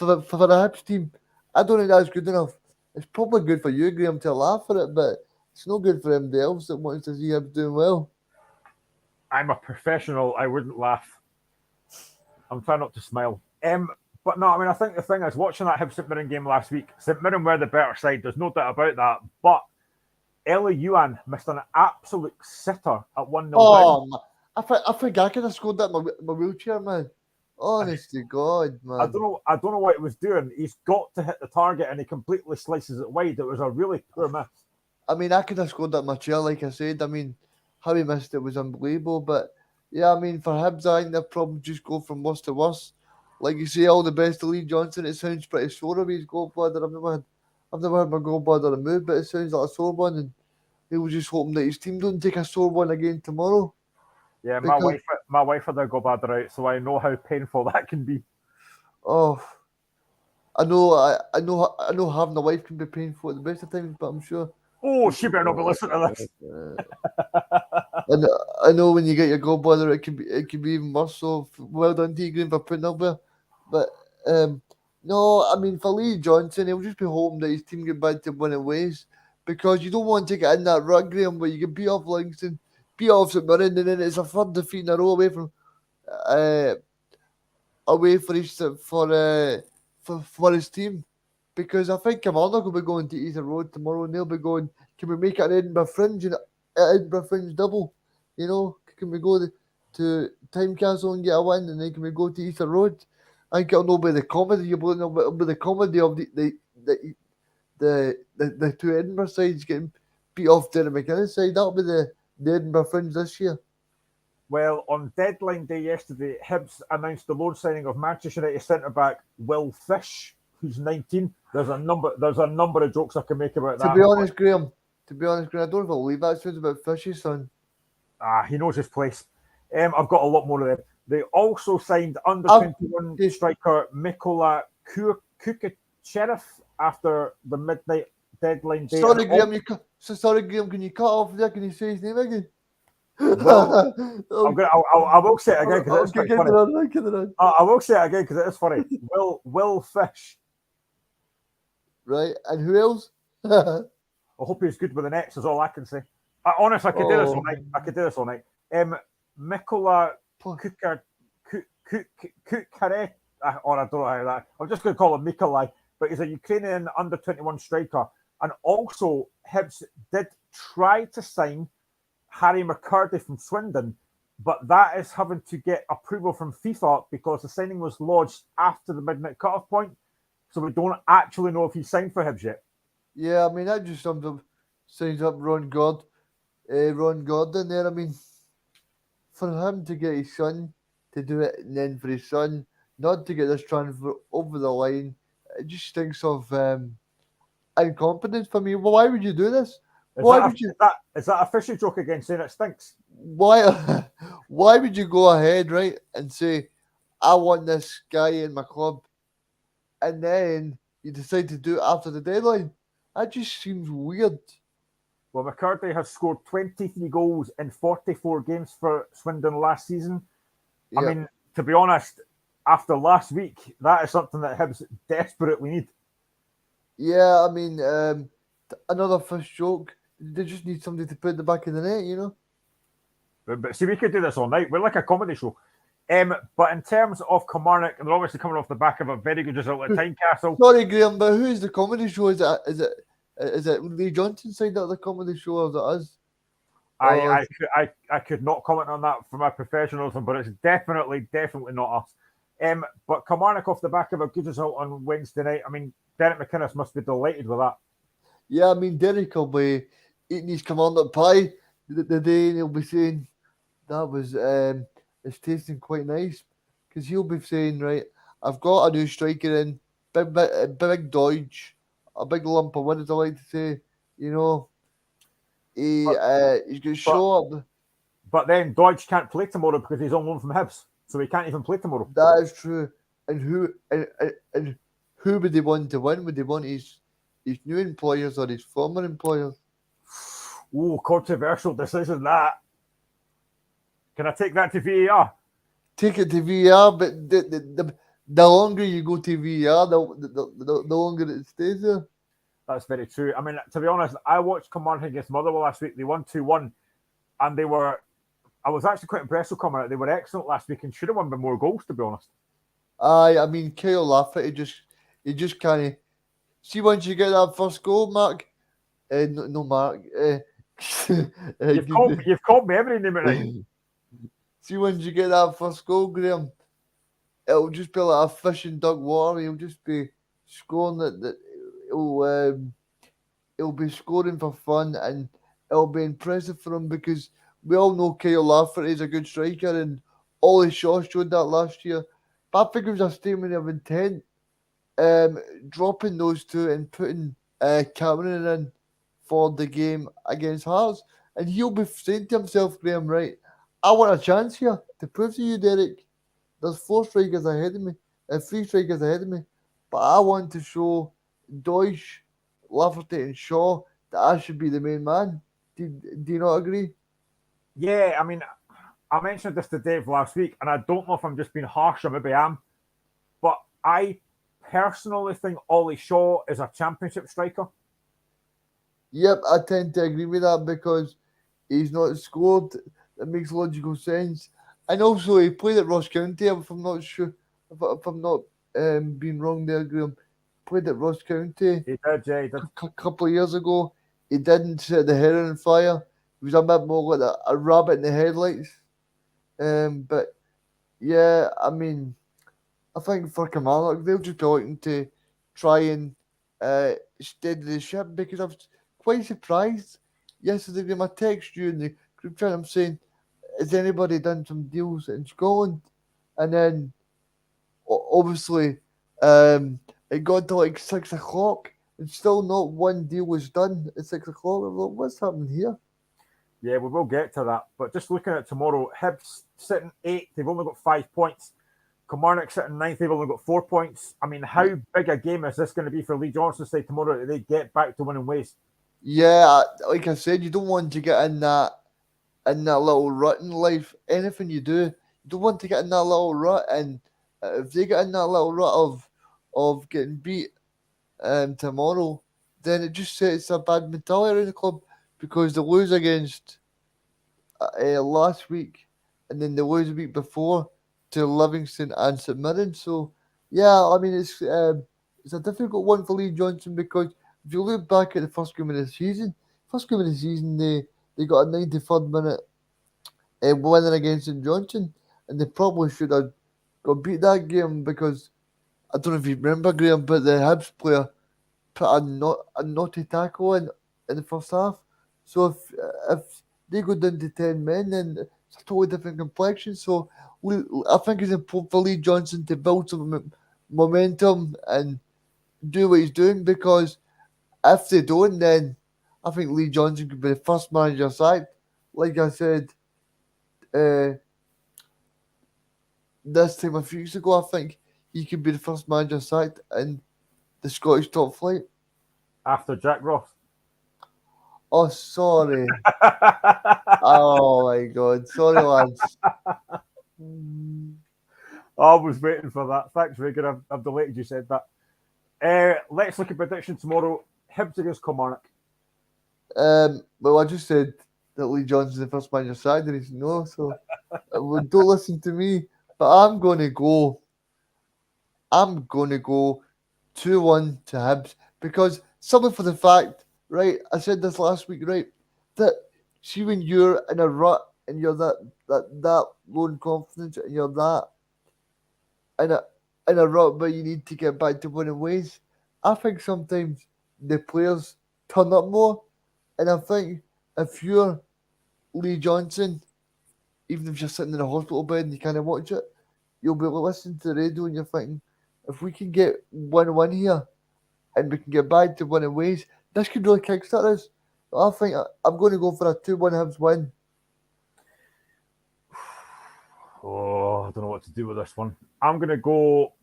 the Hibs team, I don't think that's good enough. It's probably good for you, Graham, to laugh at it, but it's no good for anybody else that wants to see Hibs doing well. I'm a professional. I wouldn't laugh. I'm trying not to smile. But no, I mean, I think the thing is, watching that Hibs St Mirren game last week, St Mirren were the better side. There's no doubt about that. But Ellie Yuan missed an absolute sitter at 1-0 down. I think I could have scored that in my wheelchair, man. Honest to God, man. I don't know what he was doing. He's got to hit the target and he completely slices it wide. It was a really poor miss. I mean, I could have scored that in my chair, like I said. I mean, how he missed it was unbelievable. But yeah, I mean, for Hibs, I think they'll probably just go from worst to worst. Like you say, all the best to Lee Johnson. It sounds pretty sore of his gallbladder. I've never had my gallbladder removed, but it sounds like a sore one. And he was just hoping that his team don't take a sore one again tomorrow. Yeah, my wife had their gallbladder out, so I know how painful that can be. Oh, I know having a wife can be painful at the best of times, but I'm sure. Oh, she better not be listening to this. And I know when you get your gallbladder, it can be even worse. So well done to you, Graham, for putting up there. But no, I mean for Lee Johnson, he'll just be hoping that his team get back to winning ways, because you don't want to get in that rut, Graham, where you can beat off Livingston, beat off St Mirren, and then it's a third defeat in a row away for his team. Because I think Kilmarnock will be going to Easter Road tomorrow, and they'll be going, can we make it an Edinburgh Fringe and Edinburgh Fringe double? You know, can we go to Tynecastle and get a win, and then can we go to Easter Road? I think it'll be the comedy. It'll be the comedy of the two Edinburgh sides getting beat off Derek McInnes side. That'll be the Edinburgh Fringe this year. Well, on deadline day yesterday, Hibs announced the loan signing of Manchester United centre-back Will Fish, who's 19. There's a number of jokes I can make about that. To be honest, Graham, I don't know if I'll believe that. It sounds about Fishy's son. He knows his place. I've got a lot more of them. They also signed under-21 striker Mikola Kukachev after the midnight deadline day. Sorry, Graham, can you cut off there? Can you say his name again? Well, I will say it again because it's quite funny. I will say it again because it is funny. Will Fish. Right, and who else? I hope he's good with the nets. Is all I can say. Honestly, I could do this all night. I could do this all night. Mikola Kukare, or I don't know how that. I'm just going to call him Mikolai, but he's a Ukrainian under-21 striker. And also, Hibs did try to sign Harry McCurdy from Swindon, but that is having to get approval from FIFA because the signing was lodged after the midnight cut-off point. So we don't actually know if he's signed for Hibs yet. Yeah, I mean, that just sums up Ron Gordon there. I mean, for him to get his son to do it, and then for his son not to get this transfer over the line, it just stinks of incompetence for me. Well, why would you do this? Is that a fishy joke again saying it stinks? Why would you go ahead, right, and say, I want this guy in my club, and then you decide to do it after the deadline? That just seems weird. Well, McCurdy has scored 23 goals in 44 games for Swindon last season. Yep. I mean, to be honest, after last week, that is something that Hibs desperately need. Yeah, I mean, another fish joke. They just need somebody to put in the back of the net, you know? But see, we could do this all night. We're like a comedy show. But in terms of Kilmarnock, and they're obviously coming off the back of a very good result at Tynecastle. Sorry, Graham, but who is the comedy show? Is it Lee Johnson signed out the comedy show, or is it us? I could not comment on that for my professionalism, but it's definitely not us. But Kilmarnock off the back of a good result on Wednesday night. I mean, Derek McInnes must be delighted with that. Yeah, I mean, Derek will be eating his Kilmarnock pie the day, and he'll be saying that was it's tasting quite nice, because he'll be saying, right, I've got a new striker in, big Deutsch, a big lump of, what does I like to say, you know, he's going to show up. But then Deutsch can't play tomorrow because he's on loan from Hibs, so he can't even play tomorrow. That is true. And who would they want to win? Would they want his new employers or his former employers? Oh, controversial decision that. Can I take that to VAR? Take it to VAR, but the longer you go to VAR, the longer it stays there. That's very true. I mean, to be honest, I watched Kilmarnock against Motherwell last week. They won 2-1, and I was actually quite impressed with Kilmarnock. They were excellent last week and should have won by more goals, to be honest. I mean, Kyle Lafferty he just kind of see once you get that first goal, Mark. No, Mark. You've called me every name right. See, once you get that first goal, Graham, it'll just be like a fish in dug water. He'll just be scoring that. He'll be scoring for fun, and it'll be impressive for him, because we all know Kyle Lafferty is a good striker, and Ollie Shaw showed that last year. But I think it was a statement of intent, dropping those two and putting Cameron in for the game against Hearts. And he'll be saying to himself, Graham, right, I want a chance here to prove to you, Derek, there's 3 strikers ahead of me, but I want to show Deutsch, Lafferty and Shaw that I should be the main man. Do you not agree? Yeah, I mean, I mentioned this to Dave last week, and I don't know if I'm just being harsh, or maybe I am, but I personally think Ollie Shaw is a championship striker. Yep, I tend to agree with that, because he's not scored. That makes logical sense. And also, he played at Ross County, if I'm not sure, if I'm not being wrong there, Graham. Played at Ross County. He did, yeah, he did. A couple of years ago. He didn't set the head on fire. He was a bit more like a rabbit in the headlights. But yeah, I mean, I think for Kilmarnock, they'll just be looking to try and steady the ship, because I was quite surprised yesterday when I text you in the group chat. I'm saying, has anybody done some deals in Scotland? And then obviously it got to like 6 o'clock and still not one deal was done at 6 o'clock. I'm like, what's happening here? Yeah, we will get to that. But just looking at tomorrow, Hibs sitting 8th, they've only got 5 points. Kilmarnock sitting 9th, they've only got 4 points. I mean, how big a game is this going to be for Lee Johnson's side tomorrow that they get back to winning ways? Yeah, like I said, you don't want to get in that in that little rut in life. Anything you do, you don't want to get in that little rut. And if they get in that little rut of getting beat tomorrow, then it just sets a bad mentality around the club because they lose against last week, and then they lose a week before to Livingston and St Mirren. So yeah, I mean it's a difficult one for Lee Johnson because if you look back at the first game of the season, they got a 93rd minute winning against St Johnson, and they probably should have got beat that game because I don't know if you remember, Graham, but the Hibs player put a naughty tackle in the first half. So if they go down to 10 men, then it's a totally different complexion. So I think it's important for Lee Johnson to build some momentum and do what he's doing because if they don't, then I think Lee Johnson could be the first manager sacked. Like I said, uh, this time a few weeks ago, I think he could be the first manager sacked in the Scottish top flight. After Jack Ross. Oh, sorry. Oh my God. Sorry, lads. I was waiting for that. Thanks, Regan. I'm delighted you said that. Let's look at prediction tomorrow. Hibs against Kilmarnock. Well, I just said that Lee Johnson's the first man your side, and he's no, so don't listen to me. But I'm going to go 2-1 to Hibs because simply for the fact, right? I said this last week, right? That see when you're in a rut and you're that low in confidence and you're that in a rut, but you need to get back to winning ways. I think sometimes the players turn up more, and I think if you're Lee Johnson, even if you're sitting in a hospital bed and you can't watch it, you'll be listening to the radio and you're thinking, if we can get 1-1 here and we can get back to winning ways, this could really kickstart us. I think I'm going to go for a 2-1 Hibs win. Oh, I don't know what to do with this one. I'm going to go.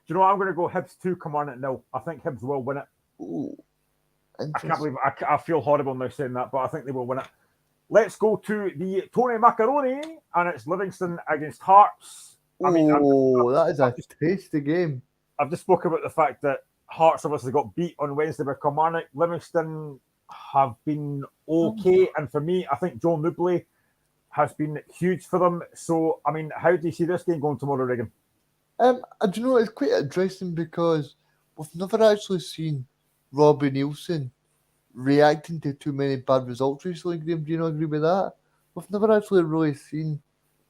Do you know what? I'm going to go Hibs 2, Kilmarnock 0. I think Hibs will win it. Ooh, I can't believe I feel horrible now saying that, but I think they will win it. Let's go to the Tony Macaroni, and it's Livingston against Hearts. I mean, that is a tasty game. I've just spoken about the fact that Hearts obviously got beat on Wednesday by Kilmarnock. Livingston have been okay, and for me, I think Joel Nubley has been huge for them. So, I mean, how do you see this game going tomorrow, Regan? Do you know, it's quite interesting because we've never actually seen Robbie Nielsen reacting to too many bad results recently, Graham. Do you not agree with that? We've never actually really seen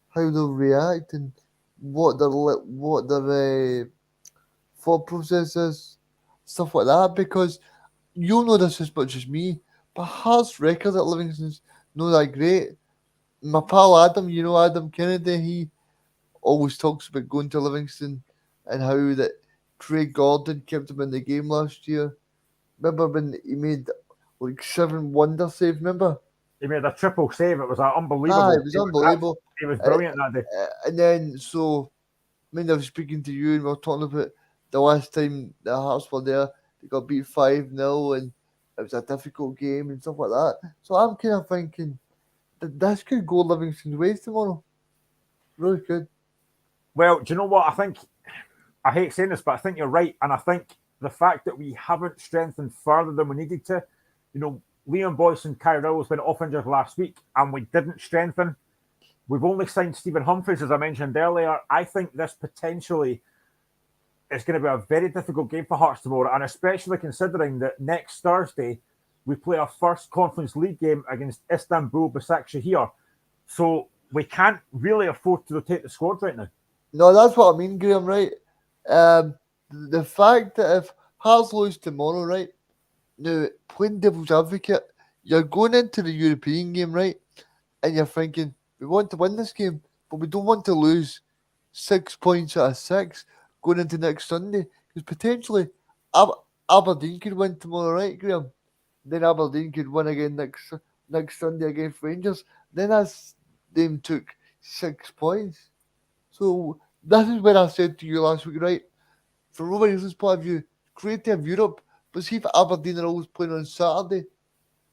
how they'll react and what their thought process is, stuff like that, because you'll know this as much as me, but Hart's record at Livingston's not that great. My pal Adam, Adam Kennedy, he always talks about going to Livingston and how that Craig Gordon kept him in the game last year. Remember when he made like 7 wonder saves, remember? He made a triple save. It was unbelievable. It was unbelievable. He was brilliant that day. And then, so, I was speaking to you and we were talking about the last time the Hearts were there, they got beat 5-0 and it was a difficult game and stuff like that. So I'm kind of thinking that this could go Livingston's ways tomorrow. Really could. Well, do you know what? I hate saying this, but I think you're right. And I think the fact that we haven't strengthened further than we needed to, Liam Boyce and Kyle Rowles went off injured last week and we didn't strengthen. We've only signed Stephen Humphries, as I mentioned earlier. I think this potentially is going to be a very difficult game for Hearts tomorrow, and especially considering that next Thursday we play our first Conference League game against Istanbul Başakşehir. So we can't really afford to rotate the squad right now. No, that's what I mean, Graham, right? The fact that if Hearts lose tomorrow, right? Now, playing devil's advocate, you're going into the European game, right? And you're thinking, we want to win this game, but we don't want to lose 6 points out of 6 going into next Sunday. Because potentially, Aberdeen could win tomorrow, right, Graham? Then Aberdeen could win again next Sunday against Rangers. Then that's them took 6 points. So this is when I said to you last week, right? From Roman Nielsen's point of view, great to have Europe, but see if Aberdeen are always playing on Saturday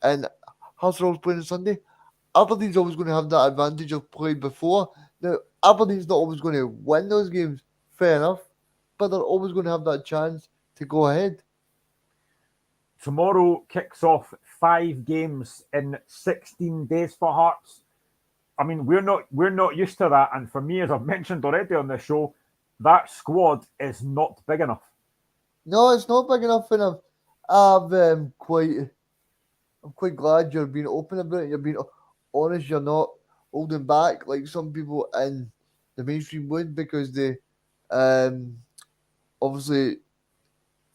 and Hearts are always playing on Sunday, Aberdeen's always going to have that advantage of playing before. Now, Aberdeen's not always going to win those games, fair enough, but they're always going to have that chance to go ahead. Tomorrow kicks off 5 games in 16 days for Hearts. I mean, we're not used to that, and for me, as I've mentioned already on this show, that squad is not big enough. No, it's not big enough, and I'm quite glad you're being open about it. You're being honest. You're not holding back like some people in the mainstream would, because they obviously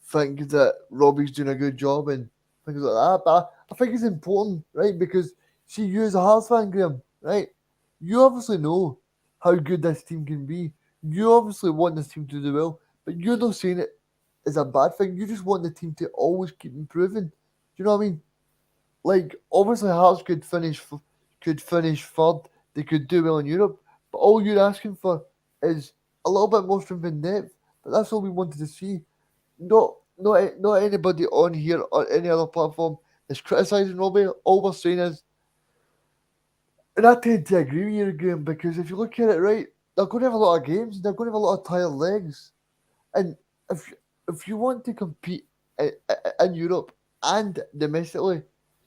think that Robbie's doing a good job and things like that. But I think it's important, right? Because see, you as a Hearts fan, Graham, right? You obviously know how good this team can be. You obviously want this team to do well, but you're not saying it is a bad thing. You just want the team to always keep improving. Do you know what I mean? Like, obviously, Hearts could finish third. They could do well in Europe, but all you're asking for is a little bit more strength in depth. But that's all we wanted to see. Not anybody on here or any other platform is criticising Robbie. All we're saying is, and I tend to agree with you, Graham, because if you look at it, right, they're going to have a lot of games. They're going to have a lot of tired legs, and if you want to compete in Europe and domestically,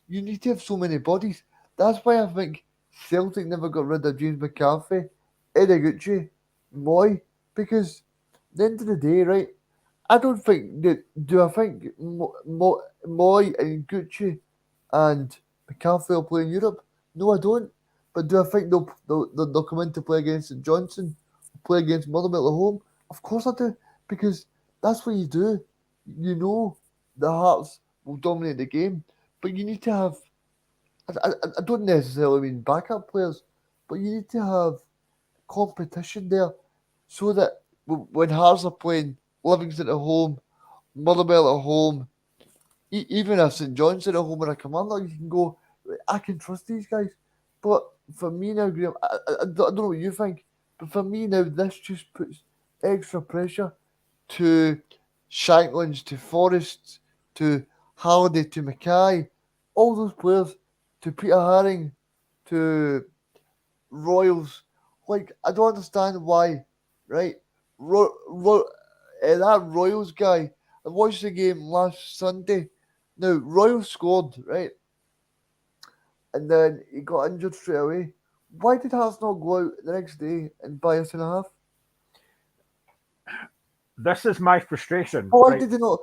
you need to have so many bodies. That's why I think Celtic never got rid of James McCarthy, Edeguchi, Moy, because at the end of the day, right, I don't think that. Do I think Moy and Gucci and McCarthy will play in Europe? No, I don't. But do I think they'll come in to play against St Johnson, play against Motherwell at home? Of course I do, because that's what you do. You know the Hearts will dominate the game, but you need to have. I don't necessarily mean backup players, but you need to have competition there, so that when Hearts are playing Livingston at home, Motherwell at home, even if St John's at home or a commander, you can go, I can trust these guys. But for me now, Graham, I don't know what you think, but for me now, this just puts extra pressure to Shanklands, to Forrest, to Halliday, to Mackay, all those players, to Peter Haring, to Royals. Like, I don't understand why, right? That Royals guy, I watched the game last Sunday. Now, Royals scored, right? And then he got injured straight away. Why did Hearts not go out the next day and buy us and a half? This is my frustration. Why right? did they not?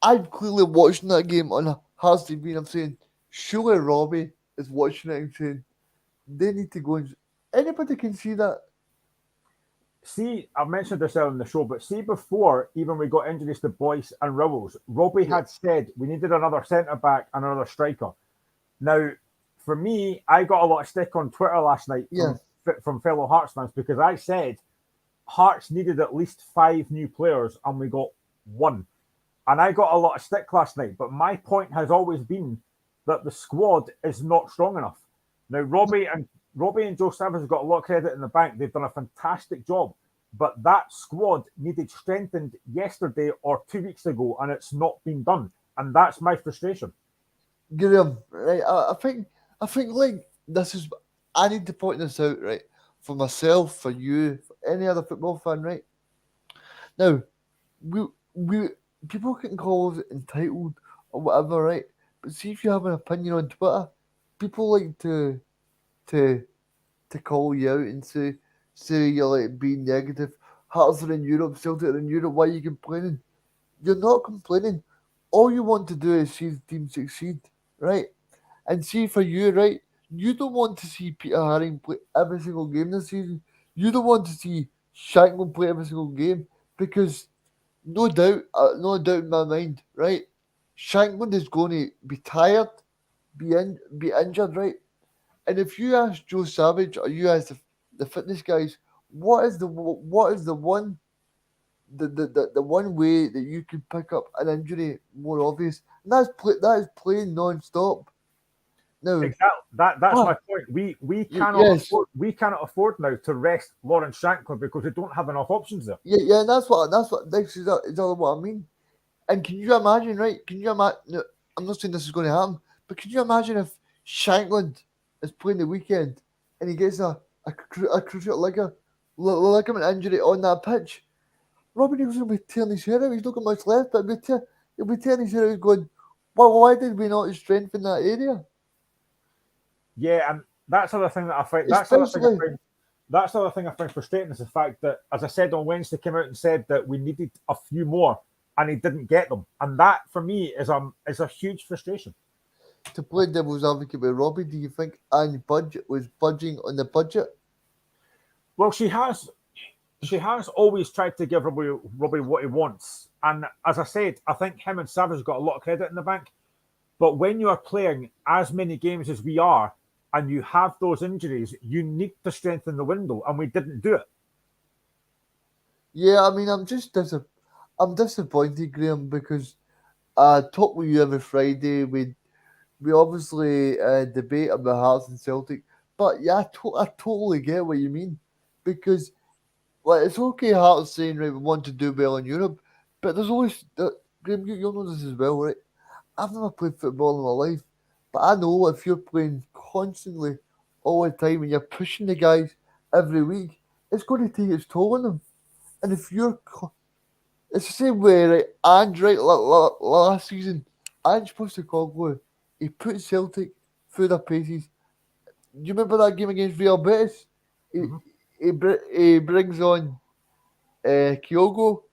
I'm clearly watching that game on Hearts TV, and I'm saying, surely Robbie is watching it and saying, they need to go and. Anybody can see that. See, I've mentioned this earlier in the show, but see, before even we got injuries to Boyce and Rowells, Robbie had said we needed another centre back and another striker. Now, for me, I got a lot of stick on Twitter last night from fellow Hearts fans, because I said Hearts needed at least 5 new players and we got 1. And I got a lot of stick last night, but my point has always been that the squad is not strong enough. Now, Robbie and Joe Savage have got a lot of credit in the bank. They've done a fantastic job, but that squad needed strengthened yesterday or 2 weeks ago, and it's not been done. And that's my frustration. Graham, right? I think like this is. I need to point this out, right? For myself, for you, for any other football fan, right? Now, we people can call us entitled or whatever, right? But see, if you have an opinion on Twitter, people like to call you out and say you're like being negative. Hearts are in Europe, Celtic are in Europe. Why are you complaining? You're not complaining. All you want to do is see the team succeed, right? And see, for you, right? You don't want to see Peter Haring play every single game this season. You don't want to see Shankland play every single game, because no doubt in my mind, right? Shankland is going to be tired, be injured, right? And if you ask Joe Savage or you ask the fitness guys, what is the one the one way that you can pick up an injury more obvious? And that is playing non-stop. No, exactly. That's my point. We cannot afford now to rest Lawrence Shankland because we don't have enough options there. Yeah, and that's what this is all what I mean. And can you imagine, right? Can you imagine? No, I'm not saying this is going to happen, but can you imagine if Shankland is playing the weekend and he gets a cruciate ligament injury on that pitch, Robbie Neilson will be tearing his hair out. He's not got much left, but he'll be tearing his hair out going, well, why did we not strengthen that area? Yeah, and that's the other thing that I find. That's the other thing I find frustrating is the fact that, as I said on Wednesday, came out and said that we needed a few more, and he didn't get them, and that for me is a huge frustration. To play devil's advocate with Robbie, do you think Ange Budget was budging on the budget? Well, she has always tried to give Robbie what he wants, and as I said, I think him and Savage got a lot of credit in the bank. But when you are playing as many games as we are, and you have those injuries, you need to strengthen the window, and we didn't do it. Yeah, I mean, I'm disappointed, Graham, because I talk with you every Friday. We obviously debate about Hearts and Celtic, but yeah, I totally get what you mean, because it's okay Hearts saying right we want to do well in Europe, but there's always Graham, you'll know this as well, right? I've never played football in my life, but I know if you're playing constantly all the time and you're pushing the guys every week, it's going to take its toll on them. And if it's the same way, right? Ange, right, last season, Ange Postecoglou, he put Celtic through their paces. Do you remember that game against Real Betis? He brings on Kyogo.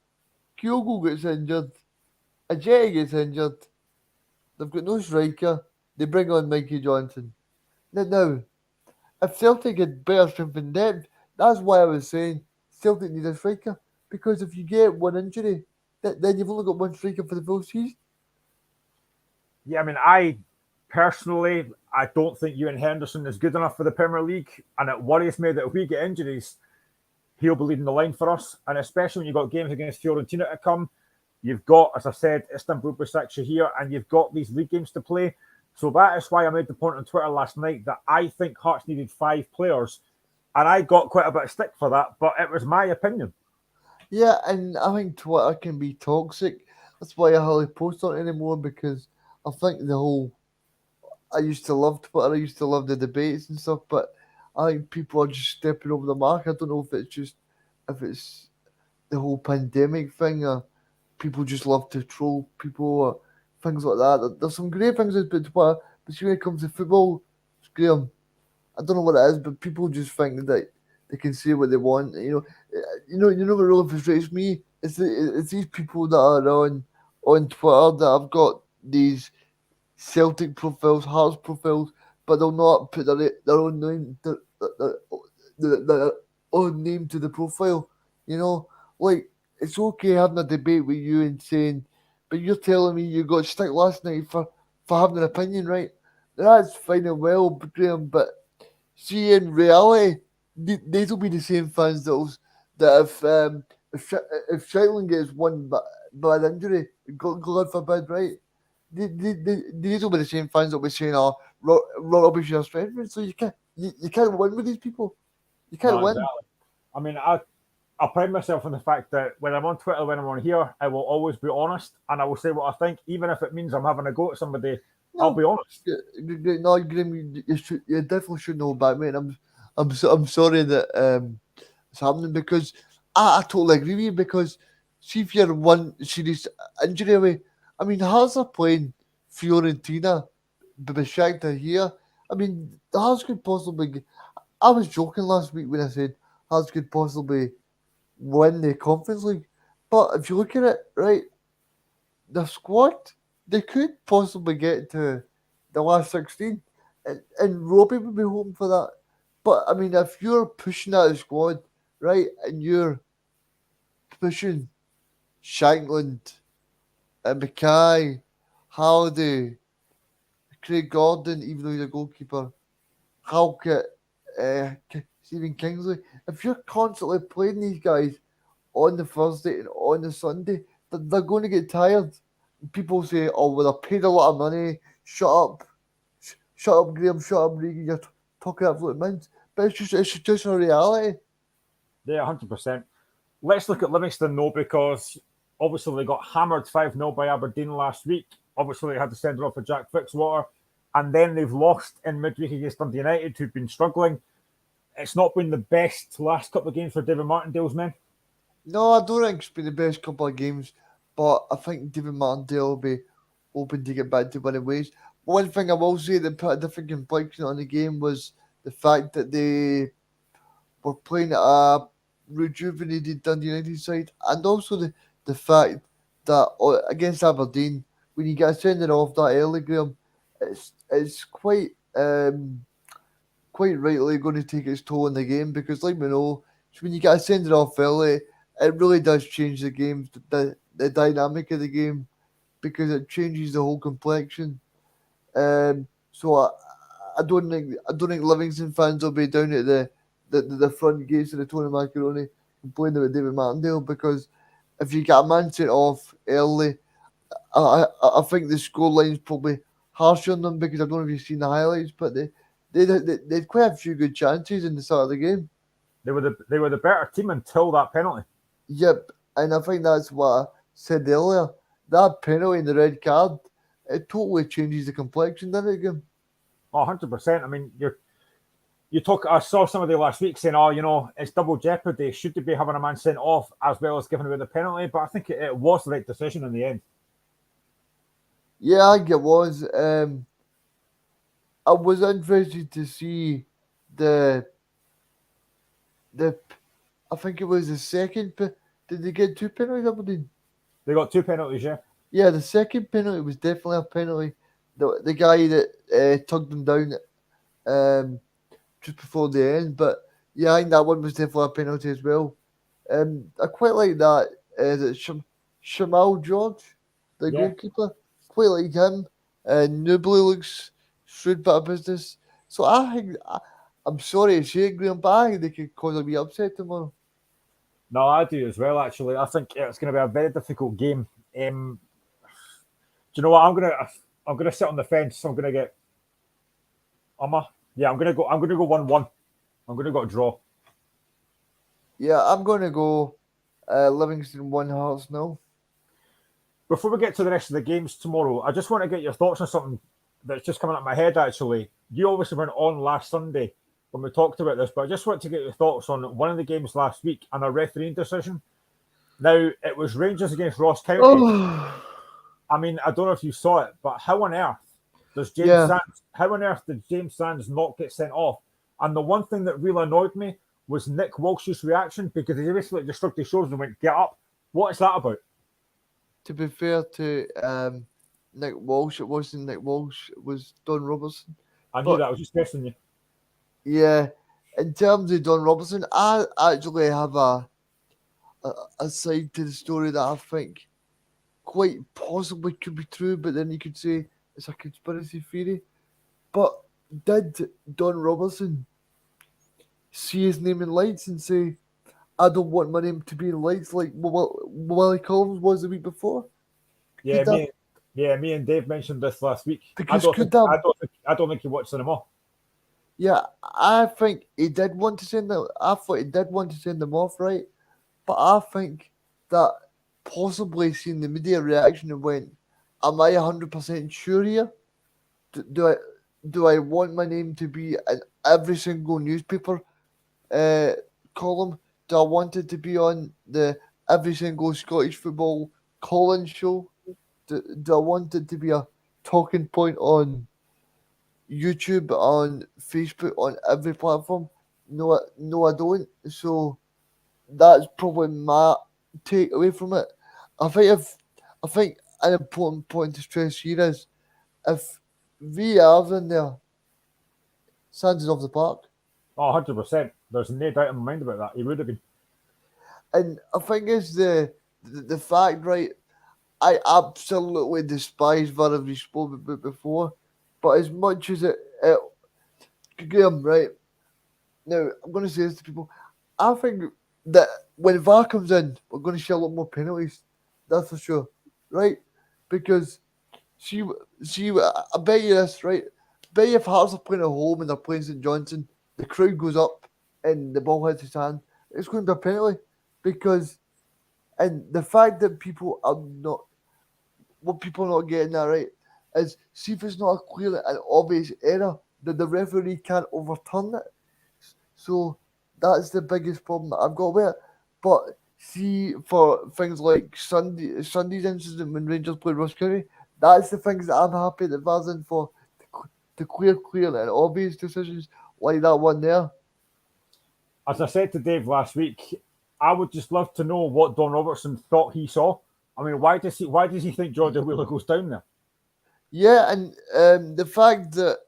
Kyogo gets injured. Ajay gets injured. They've got no striker. They bring on Mikey Johnson. Now, if Celtic had better strength and depth, that's why I was saying Celtic need a striker. Because if you get one injury, then you've only got one striker for the full season. Yeah, I mean, I don't think Ewan Henderson is good enough for the Premier League, and it worries me that if we get injuries, he'll be leading the line for us. And especially when you've got games against Fiorentina to come, you've got, as I said, Istanbul Besiktas here, and you've got these league games to play. So that is why I made the point on Twitter last night that I think Hearts needed 5 players, and I got quite a bit of stick for that, but it was my opinion. Yeah, and I think Twitter can be toxic. That's why I hardly post on it anymore, because I think I used to love Twitter, I used to love the debates and stuff, but I think people are just stepping over the mark. I don't know if it's the whole pandemic thing, or people just love to troll people, or things like that. There's some great things about Twitter, but see when it comes to football, Graham, I don't know what it is, but people just think that they can say what they want. You know what really frustrates me? It's these people that are on Twitter that have got these Celtic profiles, Hearts profiles, but they'll not put their own name, their own name to the profile. You know, like it's okay having a debate with you and saying, but you're telling me you got stick last night for having an opinion, right? That's fine and well, Graham, but see, in reality, these will be the same fans that if Shailene gets one bad injury, God forbid, right? These will be the same fans that will be saying, "Oh, Robbie should have strengthened." So you can't win with these people. You can't win. Exactly. I mean, I pride myself on the fact that when I'm on Twitter, when I'm on here, I will always be honest, and I will say what I think, even if it means I'm having a go at somebody. I'll be honest. No, Graham, you definitely should know about me, and I'm sorry that it's happening, because I totally agree with you, because see if you're one serious injury away. I mean, Hearts are playing Fiorentina, Besiktas here. I mean, the Hearts could possibly. I was joking last week when I said Hearts could possibly win the Conference League, but if you look at it, right, the squad, they could possibly get to the last 16, and Robbie would be hoping for that. But I mean, if you're pushing that squad, right, and you're pushing Shankland, Mackay, Halliday, Craig Gordon, even though he's a goalkeeper, Halkett, Stephen Kingsley, if you're constantly playing these guys on the Thursday and on the Sunday, they're going to get tired. People say, "Oh, well, they're paid a lot of money. Shut up, Graham. Shut up, Regan. You're talking absolute mints." But it's just a reality. Yeah, 100%. Let's look at Livingston though, because obviously they got hammered 5-0 by Aberdeen last week. Obviously they had to send it off for Jack Fitzwater, and then they've lost in midweek against Dundee United, who've been struggling. It's not been the best last couple of games for David Martindale's men. No, I don't think it's been the best couple of games, but I think David Martindale will be open to get back to winning ways. One thing I will say that put a different complexion on the game was the fact that they were playing a rejuvenated Dundee United side, and also the fact that against Aberdeen, when you get sending off that early, Graham, it's quite rightly going to take its toll in the game, because, like we know, when you get sending off early, it really does change the game, the dynamic of the game, because it changes the whole complexion. So I don't think Livingston fans will be down at the front gates of the Tony Macaroni complaining about David Martindale, because if you get a man sent off early, I think the scoreline's probably harsh on them, because I don't know if you've seen the highlights, but they had quite a few good chances in the start of the game. They were the better team until that penalty. Yep, and I think that's what I said earlier. That penalty and the red card, it totally changes the complexion, doesn't it, Jim? 100%. I mean, you talk. I saw somebody last week saying, "Oh, it's double jeopardy. Should they be having a man sent off as well as giving away the penalty?" But I think it was the right decision in the end. Yeah, I think it was. I was interested to see the. I think it was the second. Did they get 2 penalties, Aberdeen? They got 2 penalties, yeah. Yeah, the second penalty was definitely a penalty. The guy that tugged them down just before the end. But yeah, I think that one was definitely a penalty as well. I quite like that. Shamal George, the goalkeeper, quite like him. Nubly looks shrewd bit of business. So I think, I'm sorry to say it, Graham, but I think they could cause a wee upset tomorrow. No, I do as well, actually. I think it's going to be a very difficult game. Do you know what? I'm gonna sit on the fence. I'm gonna get. I'm gonna go 1-1. I'm gonna go a draw. Yeah, I'm gonna go Livingston 1, Hearts 0. Before we get to the rest of the games tomorrow, I just want to get your thoughts on something that's just coming up my head, actually. You obviously weren't on last Sunday when we talked about this, but I just want to get your thoughts on one of the games last week and a refereeing decision. Now, it was Rangers against Ross County. Oh. I mean, I don't know if you saw it, but how on earth did James Sands not get sent off? And the one thing that really annoyed me was Nick Walsh's reaction, because he basically just shrugged his shoulders and went, "Get up." What is that about? To be fair to Nick Walsh, it wasn't Nick Walsh, it was Don Robertson. I knew that. I was just testing you. Yeah, in terms of Don Robertson, I actually have a side to the story that I think quite possibly could be true, but then you could say it's a conspiracy theory. But did Don Robertson see his name in lights and say, "I don't want my name to be in lights," like Willie Collins was the week before? Yeah, me and Dave mentioned this last week. Because I don't think he watched cinema. Yeah, I think he did want to send them. I thought he did want to send them off, right? But I think that possibly seeing the media reaction and went, "Am I 100% sure here? Do I want my name to be in every single newspaper column? Do I want it to be on the every single Scottish football call-in show? Do I want it to be a talking point on YouTube, on Facebook, on every platform?" No, I don't. So that's probably my take away from it. I think an important point to stress here is, if VR's in there, Sands is off the park. Oh, 100%. There's no doubt in my mind about that. He would have been. And I think it's the fact, right? I absolutely despise VAR, as we spoke about before. But as much as it Graham, right? Now, I'm going to say this to people. I think that when VAR comes in, we're going to see a lot more penalties. That's for sure, right? Because, see, I bet you this, right? Bet you if Hearts are playing at home and they're playing St Johnstone, the crowd goes up and the ball hits his hand, it's going to be a penalty. Because, and the fact that people are not getting that right, is see if it's not a clear and obvious error, that the referee can't overturn it. So that's the biggest problem that I've got with it. But see, for things like Sunday's incident when Rangers played Ross County, that's the things that I'm happy that VAR's in for, the clear and obvious decisions like that one there. As I said to Dave last week, I would just love to know what Don Robertson thought he saw. I mean, why does he think Jordan Wheeler goes down there? Yeah, and the fact that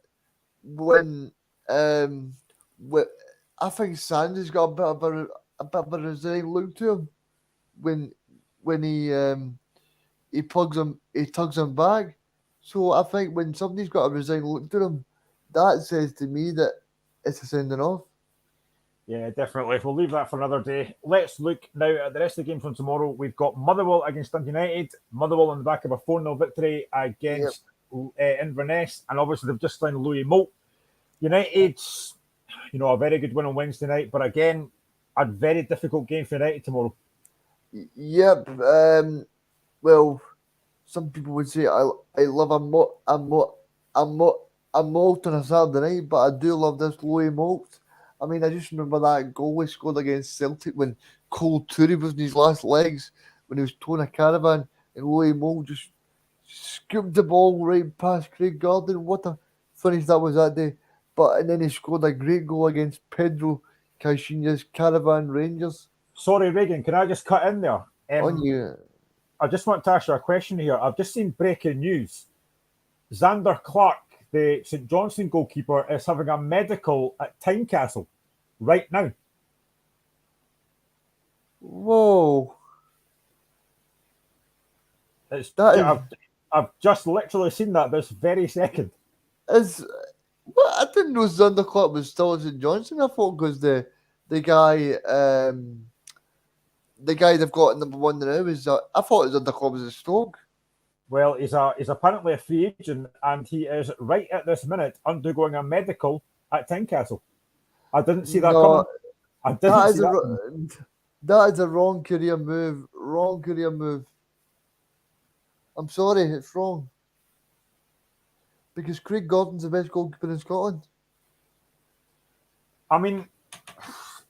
when I think Sanders got a bit of a resigned look to him when he tugs him back. So I think when somebody's got a resigned look to them, that says to me that it's a sending off. Yeah, definitely. We'll leave that for another day. Let's look now at the rest of the game from tomorrow. We've got Motherwell against Dundee United. Motherwell on the back of a 4-0 victory against Inverness. And obviously they've just signed Louis Moult. United's, a very good win on Wednesday night. But again, a very difficult game for United tomorrow. Yep. Well, some people would say I love a malt on a Saturday night, but I do love this Louis Moult. I mean, I just remember that goal he scored against Celtic when Cole Touré was in his last legs, when he was towing a caravan, and Louis Moult just scooped the ball right past Craig Gordon. What a finish that was that day. And then he scored a great goal against Pedro Caixinha's Caravan Rangers. Sorry, Reagan, can I just cut in there? On you. I just want to ask you a question here. I've just seen breaking news. Xander Clark, the St Johnstone goalkeeper, is having a medical at Tynecastle right now. Whoa. I've just literally seen that this very second. I didn't know Xander Clark was still at St Johnstone. I thought because the guy they've got at number one now I thought Xander Clark was a Stoke. Well, he's apparently a free agent, and he is right at this minute undergoing a medical at Tynecastle. I didn't see that coming. That is a wrong career move. Wrong career move. I'm sorry, it's wrong. Because Craig Gordon's the best goalkeeper in Scotland. I mean,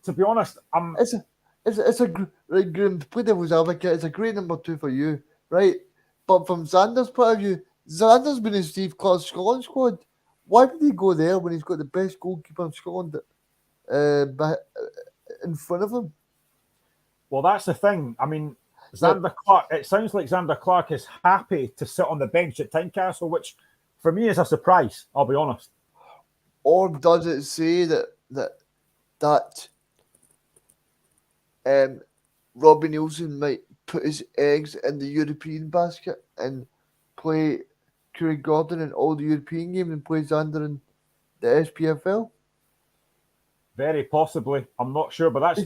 to be honest, It's a right, Graham, to play devil's advocate, it's a great number two for you, right? But from Xander's point of view, Xander's been in Steve Clark's Scotland squad. Why would he go there when he's got the best goalkeeper in Scotland in front of him? Well, that's the thing. I mean, Xander Clark, it sounds like Xander Clark is happy to sit on the bench at Tynecastle, which for me is a surprise, I'll be honest. Or does it say that Robbie Nielsen might put his eggs in the European basket and play Craig Gordon in all the European games and play Xander in the SPFL? Very possibly. I'm not sure, but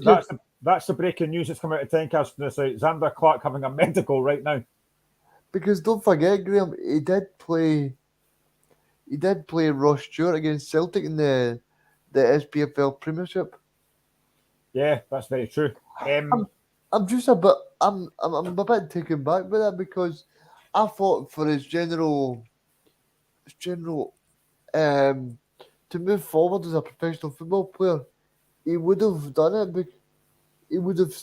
that's the breaking news that's come out of Tynecastle this out. Xander Clark having a medical right now. Because don't forget, Graham, he did play Ross Stewart against Celtic in the SPFL Premiership. Yeah, that's very true. I'm just a bit taken back by that because I thought for his general to move forward as a professional football player, he would have done it. But he would have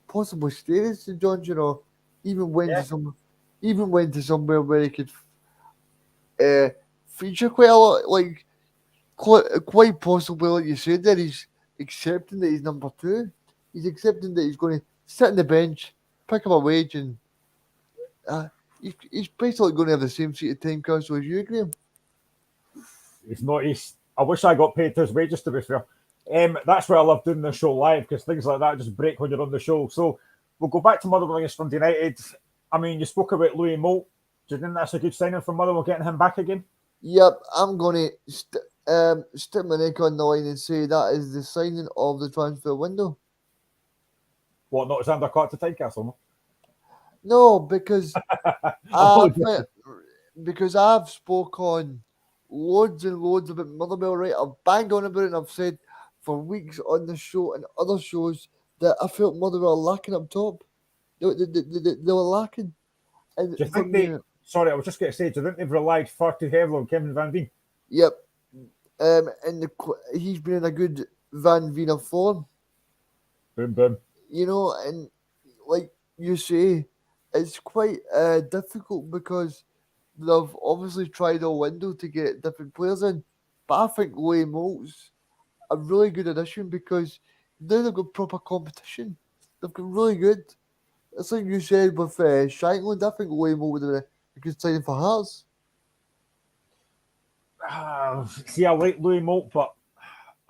possibly stayed at St John's, or even went to somewhere where he could feature quite a lot. Like quite possibly, like you said, there he's accepting that he's number two. He's accepting that he's going to sit on the bench, pick up a wage, and he's basically going to have the same seat at Tynecastle as you, Graham. I wish I got paid his wages, to be fair. That's why I love doing the show live, because things like that just break when you're on the show. So we'll go back to Motherwell against Dundee United. I mean, you spoke about Louis Moult. Do you think that's a good signing for Motherwell, getting him back again? Yep, I'm going to stick my neck on the line and say that is the signing of the transfer window. What, not Xander Clark to Tynecastle? No, because because I've spoken loads and loads about Motherwell, right? I've banged on about it and I've said for weeks on the show and other shows that I felt Motherwell lacking up top. They were lacking. And do Sorry, I was just going to say, do you think they've relied far too heavily on Kevin Van Veen? Yep. And he's been in a good Van Veen form. Boom, boom. You know, and like you say, it's quite difficult because they've obviously tried a window to get different players in. But I think Louis Moult's a really good addition because now they've got proper competition. They've got really good. It's like you said with Shankland. I think Louis Moult would have been a good signing for Hearts. See, I like Louis Moult, but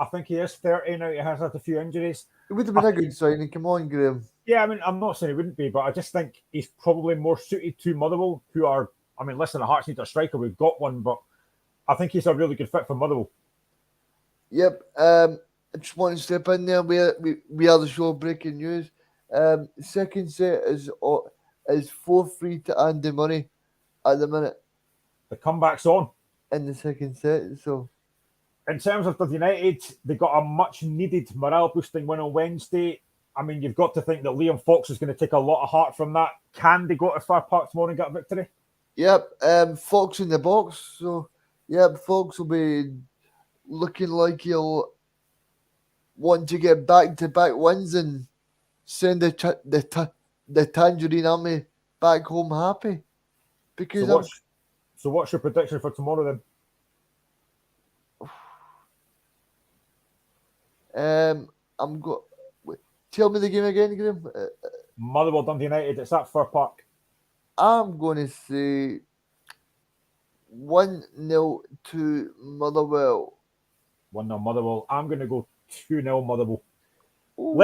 I think he is 30 now. He has had a few injuries. It would have been a good signing. Come on, Graham. Yeah, I mean, I'm not saying he wouldn't be, but I just think he's probably more suited to Motherwell, who are, I mean, listen, the Hearts need a striker. We've got one, but I think he's a really good fit for Motherwell. Yep. I just want to step in there. We are the show breaking news. Second set is 4-3 to Andy Murray at the minute. The comeback's on. In the second set, so in terms of the United, they got a much needed morale boosting win on Wednesday. I mean, you've got to think that Liam Fox is going to take a lot of heart from that. Can they go to Fir Park tomorrow and get a victory? Yep. Fox in the box. So yep, Fox will be looking like he'll want to get back-to-back wins and send the Tangerine Army back home happy. Because so what's your prediction for tomorrow then? Tell me the game again, Graham. Motherwell Dundee United. It's at Fir Park. I'm going to say 1-0 to Motherwell. 1-0 Motherwell. I'm going to go 2-0 Motherwell. Ooh.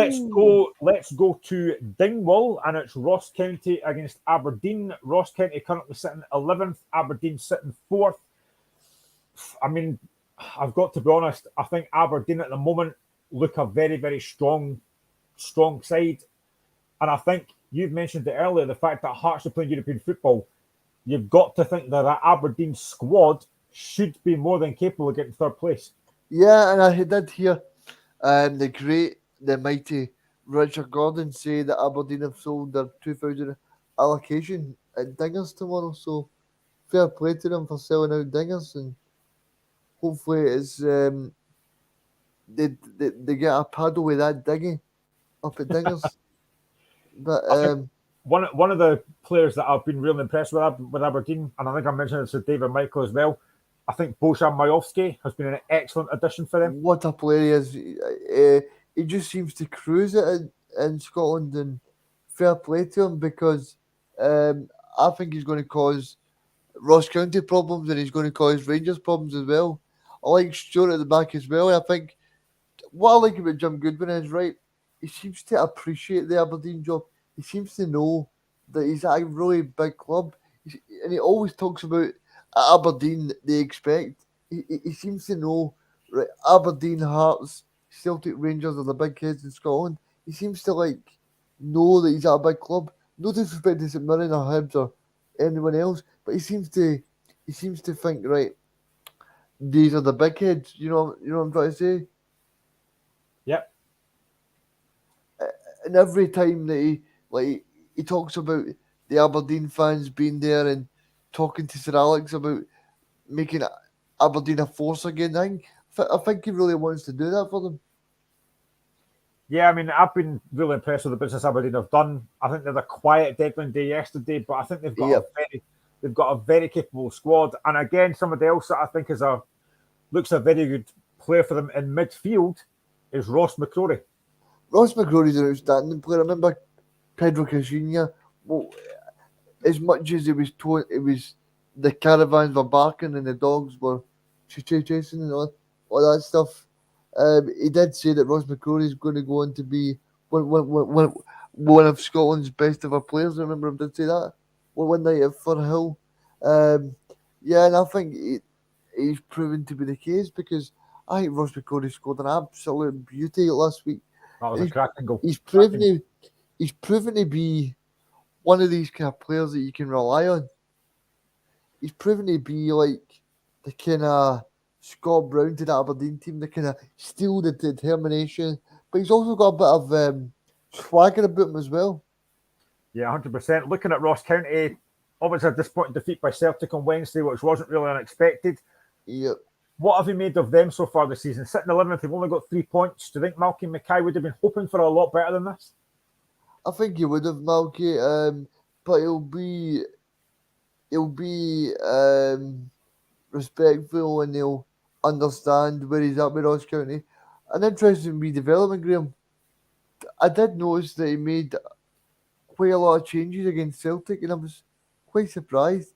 Let's go to Dingwall, and it's Ross County against Aberdeen. Ross County currently sitting 11th, Aberdeen sitting 4th. I mean, I've got to be honest, I think Aberdeen at the moment look a very, very strong side. And I think you've mentioned it earlier, the fact that Hearts are playing European football. You've got to think that Aberdeen squad should be more than capable of getting third place. Yeah, and I did hear the mighty Richard Gordon say that Aberdeen have sold their 2000 allocation at Dingers tomorrow. So fair play to them for selling out Dingers, and hopefully it's they get a paddle with that diggy up at Dingers. But one of the players that I've been really impressed with Aberdeen, and I think I mentioned it to David Michael as well, I think Bojan Majowski has been an excellent addition for them. What a player he is. He just seems to cruise it in Scotland, and fair play to him because I think he's going to cause Ross County problems and he's going to cause Rangers problems as well. I like Stuart at the back as well. I think what I like about Jim Goodwin is, right, he seems to appreciate the Aberdeen job. He seems to know that he's at a really big club. And he always talks about at Aberdeen they expect. He seems to know, right, Aberdeen, Hearts, Celtic Rangers are the big heads in Scotland. He seems to know that he's at a big club. No disrespect to St Mirren or Hibs or anyone else, but he seems to think, right, these are the big heads. You know what I'm trying to say? Yep. And every time that he talks about the Aberdeen fans being there and talking to Sir Alex about making Aberdeen a force again, I think he really wants to do that for them. Yeah, I mean, I've been really impressed with the business Aberdeen have done. I think they had a quiet deadline day yesterday, but I think they've got a very capable squad. And again, somebody else that I think looks a very good player for them in midfield is Ross McCrory. Ross McCrory's an outstanding player. I remember Pedro Caixinha. Well, as much as it was the caravans were barking and the dogs were chasing and all that stuff. He did say that Ross McCrory is going to go on to be one of Scotland's best ever players. I remember him did say that one night at Firhill. Yeah, and I think he's proven to be the case because I think Ross McCrory scored an absolute beauty last week. That was a cracking goal. He's proven to be one of these kind of players that you can rely on. He's proven to be like the kind of Scott Brown to the Aberdeen team, the kind of still the determination, but he's also got a bit of swagger about him as well. Yeah, 100%. Looking at Ross County, Obviously, a disappointing defeat by Celtic on Wednesday, which wasn't really unexpected. Yep. What have you made of them so far this season? Sitting 11th, they've only got 3 points. Do you think Malky Mackay would have been hoping for a lot better than this? I think he would have, Malky, but he'll be respectful and he'll understand where he's at with Ross County. An interesting redevelopment, Graham. I did notice that he made quite a lot of changes against Celtic, and I was quite surprised.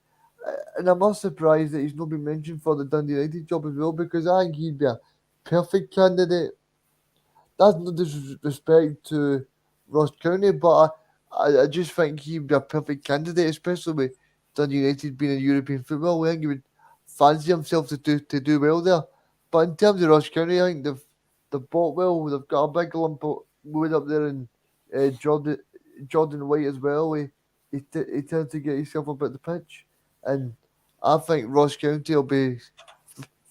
And I'm not surprised that he's not been mentioned for the Dundee United job as well, because I think he'd be a perfect candidate. That's no disrespect to Ross County, but I just think he'd be a perfect candidate, especially with Dundee United being in European football. I think he would fancy himself to do well there. But in terms of Ross County, I think they've bought well. They've got a big lump of wood up there, and Jordan White as well. He tends to get himself up at the pitch, and I think Ross County will be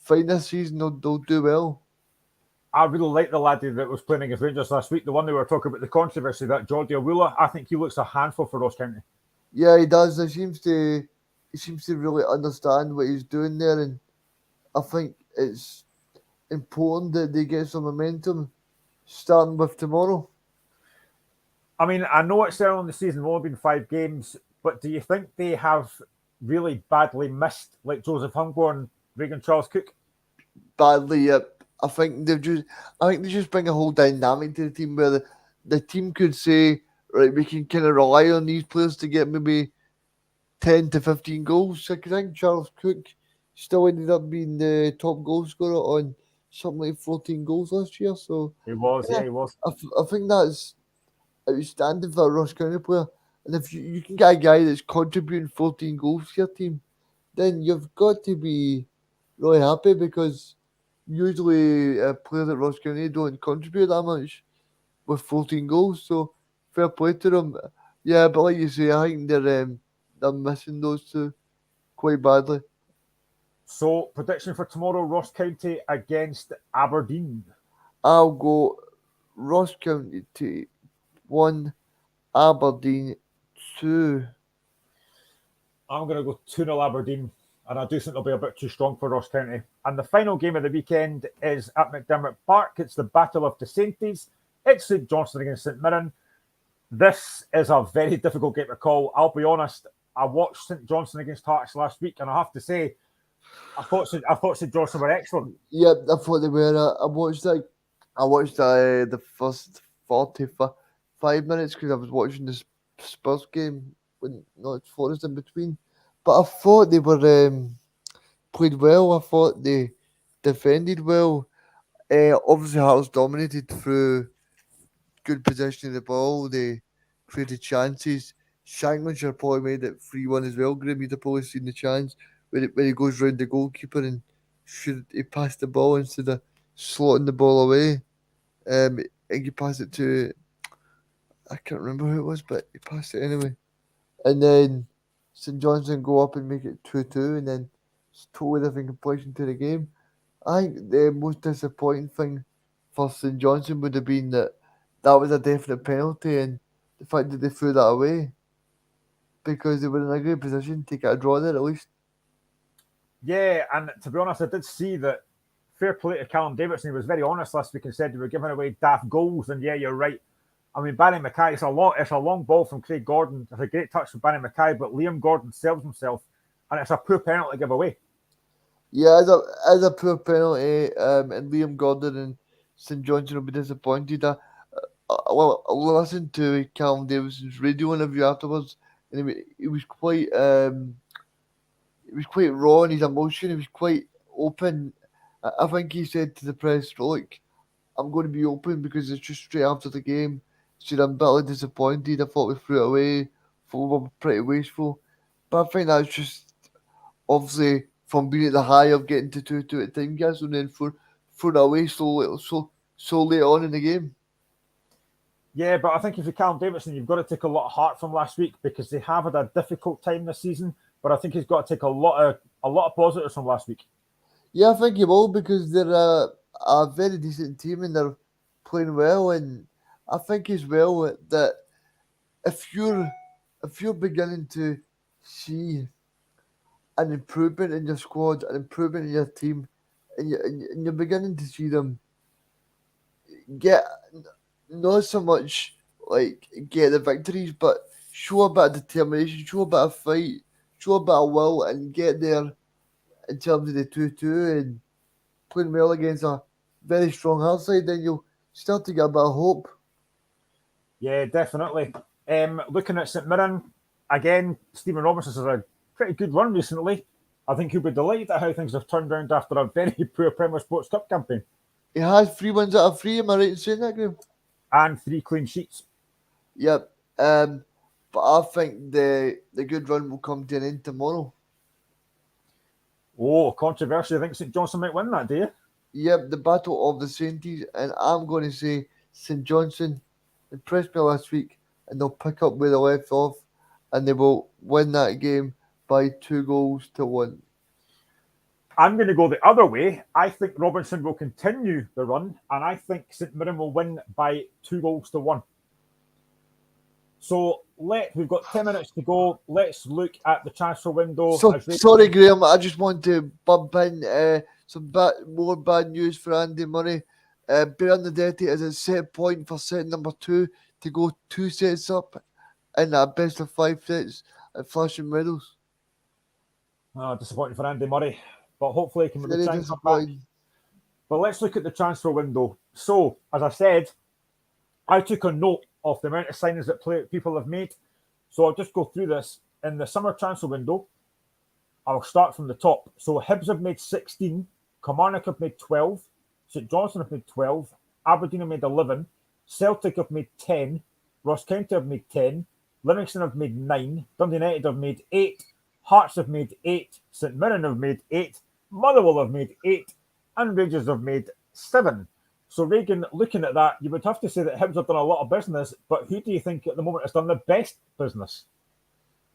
fine this season. They'll do well. I really like the laddie that was playing against Rangers last week. The one they were talking about, the controversy, that Jordi Awula. I think he looks a handful for Ross County. Yeah, he does. He seems to really understand what he's doing there, and I think it's important that they get some momentum starting with tomorrow. I mean, I know it's early in the season, only been 5 games, but do you think they have really badly missed, like Joseph Hungborn, Regan Charles Cook? Badly, yeah. I think they just bring a whole dynamic to the team where the team could say, right, we can kind of rely on these players to get maybe 10 to 15 goals. I think Charles Cook still ended up being the top goal scorer on something like 14 goals last year. So He was, yeah, he was. I think that's outstanding for a Ross County player. And if you can get a guy that's contributing 14 goals to your team, then you've got to be really happy, because usually players at Ross County don't contribute that much with 14 goals. So fair play to them. Yeah, but like you say, I think they're missing those two quite badly. So, prediction for tomorrow, Ross County against Aberdeen. I'll go Ross County 1, Aberdeen 2. I'm going to go 2-0 Aberdeen, and I do think they'll be a bit too strong for Ross County. And the final game of the weekend is at McDermott Park. It's the Battle of the Sainties. It's St Johnstone against St Mirren. This is a very difficult game to call. I'll be honest, I watched St Johnstone against Hearts last week, and I have to say, I thought St Johnstone were excellent. Yeah, I thought they were. I watched the first 45 minutes because I was watching the Spurs game when not Forest in between. But I thought they were played well. I thought they defended well. Obviously, Hearts dominated through good possession of the ball. They created chances. Shankman should have probably made it 3-1 as well. Graham, you'd have probably seen the chance when he goes round the goalkeeper and should he pass the ball instead of slotting the ball away. And he passed it to, I can't remember who it was, but he passed it anyway. And then St Johnstone go up and make it 2-2, and then it's totally different complexion to the game. I think the most disappointing thing for St Johnstone would have been that was a definite penalty, and the fact that they threw that away, because they were in a good position to get a draw there at least. Yeah, and to be honest, I did see that. Fair play to Callum Davidson. He was very honest last week and said they were giving away daft goals. And yeah, you're right. I mean, Barry Mackay, it's a long ball from Craig Gordon. It's a great touch from Barry Mackay, but Liam Gordon sells himself, and it's a poor penalty to give away. Yeah, as a poor penalty, and Liam Gordon and St Johnstone will be disappointed. Well, I listened to Callum Davidson's radio interview afterwards, and he was quite raw in his emotion. He was quite open. I think he said to the press, "Look, I'm going to be open because it's just straight after the game." He said, "I'm bitterly disappointed. I thought we threw it away. Thought we were pretty wasteful." But I think that's just obviously from being at the high of getting to 2-2 at time, guys, and then throw it away so late on in the game. Yeah, but I think if you're Callum Davidson, you've got to take a lot of heart from last week, because they have had a difficult time this season. But I think he's got to take a lot of positives from last week. Yeah, I think he will, because they're a very decent team and they're playing well. And I think as well that if you're beginning to see an improvement in your squad, an improvement in your team, and you're beginning to see them get not so much like get the victories, but show a bit of determination, show a bit of fight, show a bit of will, and get there in terms of the 2-2 and playing well against a very strong Hearts side, then you'll start to get a bit of hope. Yeah, definitely. Looking at St Mirren, again, Stephen Robinson's had a pretty good run recently. I think he'll be delighted at how things have turned around after a very poor Premier Sports Cup campaign. He has 3 wins out of 3, am I right in saying that, Graham? And 3 clean sheets. Yep. But I think the good run will come to an end tomorrow. Oh, controversy. I think St Johnstone might win that, do you? Yep, the battle of the Sainties, and I'm going to say St Johnstone impressed me last week, and they'll pick up where they left off, and they will win that game by 2-1. I'm going to go the other way. I think Robinson will continue the run, and I think St Mirren will win by 2-1. So we've got 10 minutes to go. Let's look at the transfer window. Sorry, Graham, I just want to bump in some more bad news for Andy Murray. Bernadetti is a set point for set number 2 to go 2 sets up in a best of 5 sets at Flashing Meadows. Disappointing for Andy Murray, but hopefully he can make the transfer back. But let's look at the transfer window. So, as I said, I took a note of the amount of signings that people have made. So I'll just go through this. In the summer transfer window, I'll start from the top. So Hibs have made 16, Kilmarnock have made 12, St Johnstone have made 12, Aberdeen have made 11, Celtic have made 10, Ross County have made 10, Livingston have made 9, Dundee United have made 8, Hearts have made 8, St Mirren have made 8, Motherwell have made 8, and Rangers have made 7. So, Reagan, looking at that, you would have to say that Hibs have done a lot of business, but who do you think at the moment has done the best business?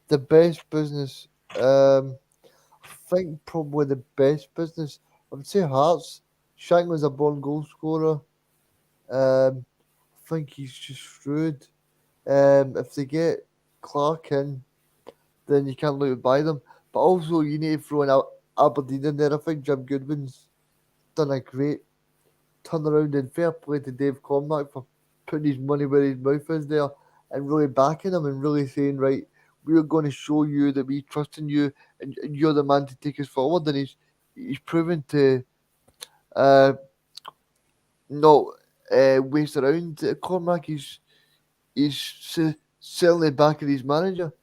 The best business? I think probably the best business, I would say Hearts. Shank was a born goal scorer. I think he's just shrewd. If they get Clark in, then you can't look to buy them. But also, you need to throw in Aberdeen in there. I think Jim Goodwin's done a great turnaround, and fair play to Dave Cormack for putting his money where his mouth is there and really backing him and really saying, right, we're going to show you that we trust in you and you're the man to take us forward. And he's proven to not waste around. Cormack, he's certainly backing his manager.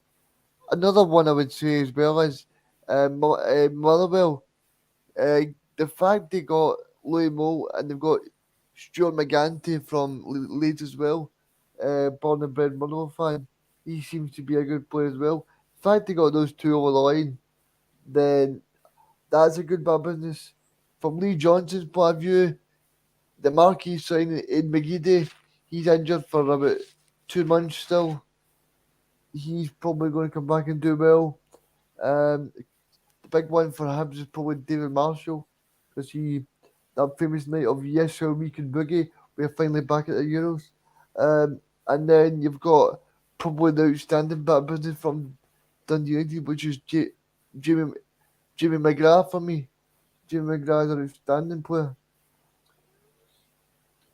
Another one I would say as well is Motherwell. The fact they got Louis Moll and they've got Stuart McGanty from Leeds as well, born and bred Motherwell fan. He seems to be a good player as well. The fact they got those two over the line, then that's a good bit of business. From Lee Johnson's point of view, the marquee signing in McGeady, he's injured for about 2 months still. He's probably going to come back and do well. The big one for Hibs is probably David Marshall, because that famous night of Yes, How We Can Boogie, we're finally back at the Euros. And then you've got probably the outstanding bit of business from Dundee United, which is Jamie McGrath for me. Jamie McGrath is an outstanding player.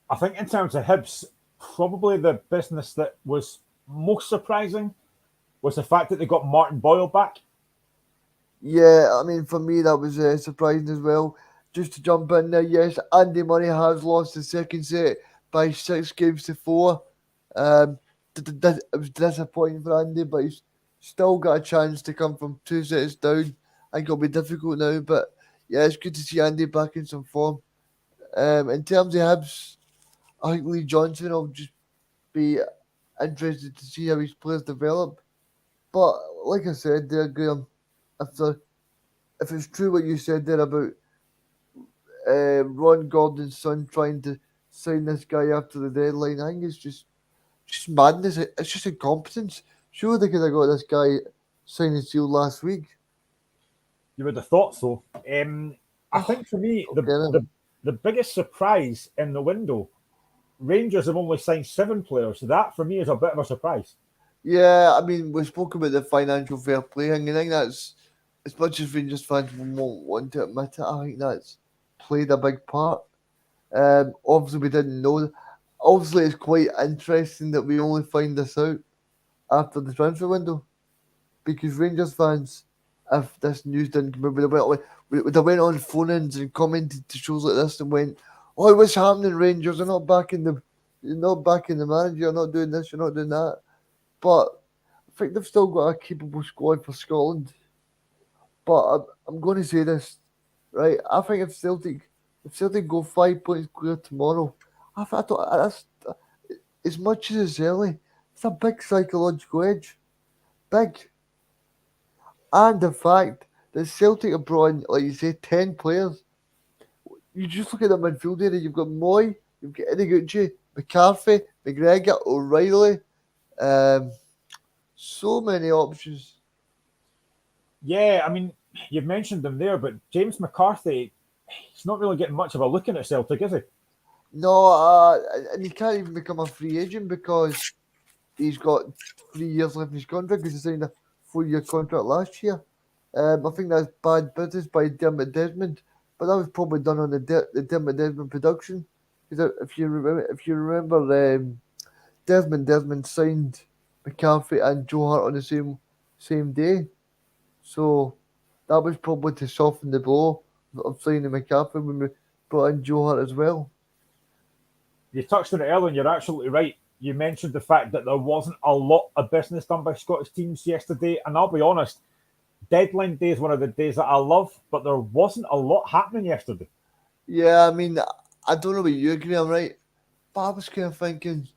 I think in terms of Hibs, probably the business that was most surprising was the fact that they got Martin Boyle back. Yeah, I mean, for me, that was surprising as well. Just to jump in there, yes, Andy Murray has lost the second set by 6-4. It was disappointing for Andy, but he's still got a chance to come from 2 sets down. I think it'll be difficult now, but yeah, it's good to see Andy back in some form. In terms of Hibs, I think Lee Johnson will just be interested to see how his players develop. But like I said there, Graham, if it's true what you said there about Ron Gordon's son trying to sign this guy after the deadline, I think it's just madness. It's just incompetence. Sure, they could have got this guy signed and sealed last week. You would have thought so. I think for me, the biggest surprise in the window, Rangers have only signed 7 players. So that for me is a bit of a surprise. Yeah, I mean, we spoke about the financial fair play thing, and I think that's, as much as Rangers fans won't want to admit it, I think that's played a big part. Obviously, we didn't know. Obviously, it's quite interesting that we only find this out after the transfer window, because Rangers fans, if this news didn't come out, would have went on phone-ins and commented to shows like this and went, "Oh, what's happening, Rangers? You're not backing the manager. You're not doing this. You're not doing that." But I think they've still got a capable squad for Scotland. But I'm going to say this, right? I think if Celtic go 5 points clear tomorrow, I thought that's, as much as it's early, it's a big psychological edge, big. And the fact that Celtic have brought in, like you say, 10 players. You just look at the midfield area. You've got Moy, you've got Idiguchi, McCarthy, McGregor, O'Reilly. Um, so many options. Yeah, I mean, you've mentioned them there, but James McCarthy, he's not really getting much of a look in at Celtic, is he? No, and he can't even become a free agent because he's got 3 years left in his contract because he signed a 4-year contract last year. I think that's bad business by Dermot Desmond, but that was probably done on the Dermot Desmond production. Because if you remember, Desmond signed McCarthy and Joe Hart on the same day, so that was probably to soften the blow of signing McCarthy when we brought in Joe Hart as well. You touched on it earlier, and you're absolutely right. You mentioned the fact that there wasn't a lot of business done by Scottish teams yesterday, and I'll be honest, deadline day is one of the days that I love, but there wasn't a lot happening yesterday. Yeah, I mean, I don't know about you, agree, I'm right, but I was kind of thinking,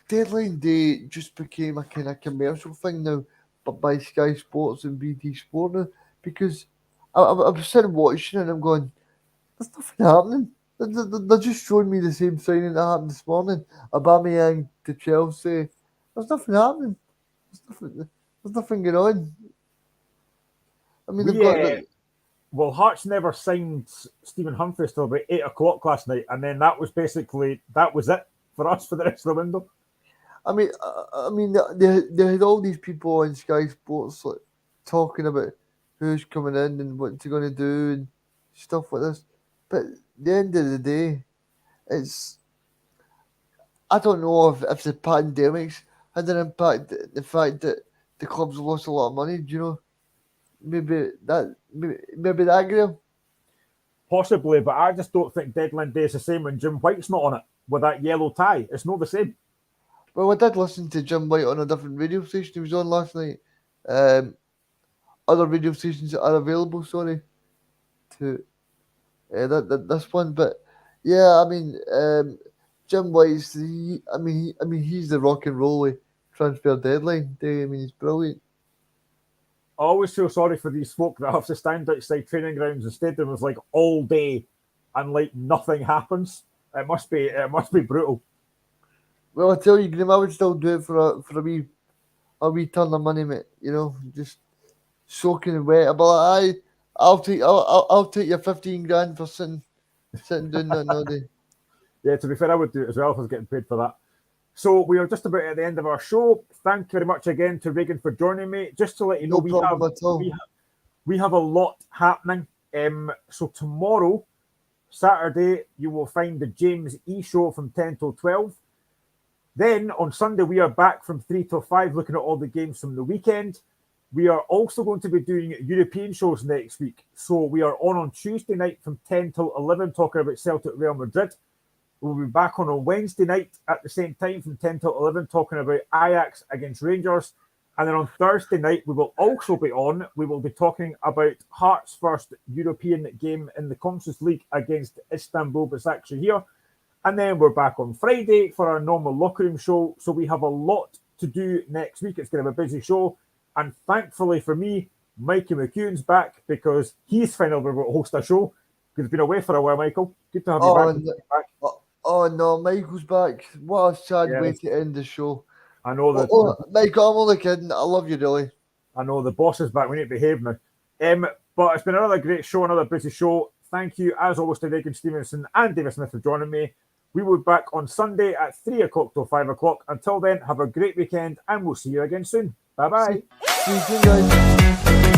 deadline day just became a kind of commercial thing now, but by Sky Sports and BT Sport now, because I was sitting watching it and I'm going, there's nothing happening. They're just showing me the same signing that happened this morning. Aubameyang to Chelsea. There's nothing happening. There's nothing going on. I mean, they've We, got well, Hearts never signed Stephen Humphries till about 8 o'clock last night, and then that was it for us for the rest of the window. they had all these people on Sky Sports like, talking about who's coming in and what they're going to do and stuff like this. But at the end of the day, it's I don't know if the pandemics had an impact. The fact that the clubs lost a lot of money, do you know? Maybe that, Graham. Possibly, but I just don't think deadline day is the same when Jim White's not on it with that yellow tie. It's not the same. Well, I did listen to Jim White on a different radio station he was on last night. Um, Other radio stations are available, sorry, to this one. But yeah, I mean, Jim White's he's the rock and roll transfer deadline day. I mean, he's brilliant. I always feel sorry for these folk that have to stand outside training grounds and stadiums like all day and like nothing happens. It must be brutal. Well, I tell you, Graham, I would still do it for a wee ton of money, mate. You know, just soaking wet. But I'll take your 15 grand for sitting doing nothing all day. Yeah, to be fair, I would do it as well if I was getting paid for that. So we are just about at the end of our show. Thank you very much again to Regan for joining me. Just to let you know, No problem at all. we have a lot happening. So tomorrow, Saturday, you will find the James E show from 10 till 12. Then on Sunday, we are back from 3 till 5 looking at all the games from the weekend. We are also going to be doing European shows next week. So we are on Tuesday night from 10 till 11 talking about Celtic Real Madrid. We'll be back on a Wednesday night at the same time from 10 till 11 talking about Ajax against Rangers. And then on Thursday night, we will also be on. We will be talking about Hearts' first European game in the Conference League against Istanbul Başakşehir. And then we're back on Friday for our normal locker room show. So we have a lot to do next week. It's going to be a busy show. And thankfully for me, Mikey McEwen's back because he's finally able to host a show. He's been away for a while, Michael. Good to have you back. Oh no, Michael's back. What a sad way to end the show. I know that. Michael, I'm only kidding. I love you, really. I know the boss is back. We need to behave now. But it's been another great show, another busy show. Thank you, as always, to Regan Stevenson and David Smith for joining me. We will be back on Sunday at 3 o'clock till 5 o'clock. Until then, have a great weekend and we'll see you again soon. Bye-bye. See you soon, guys.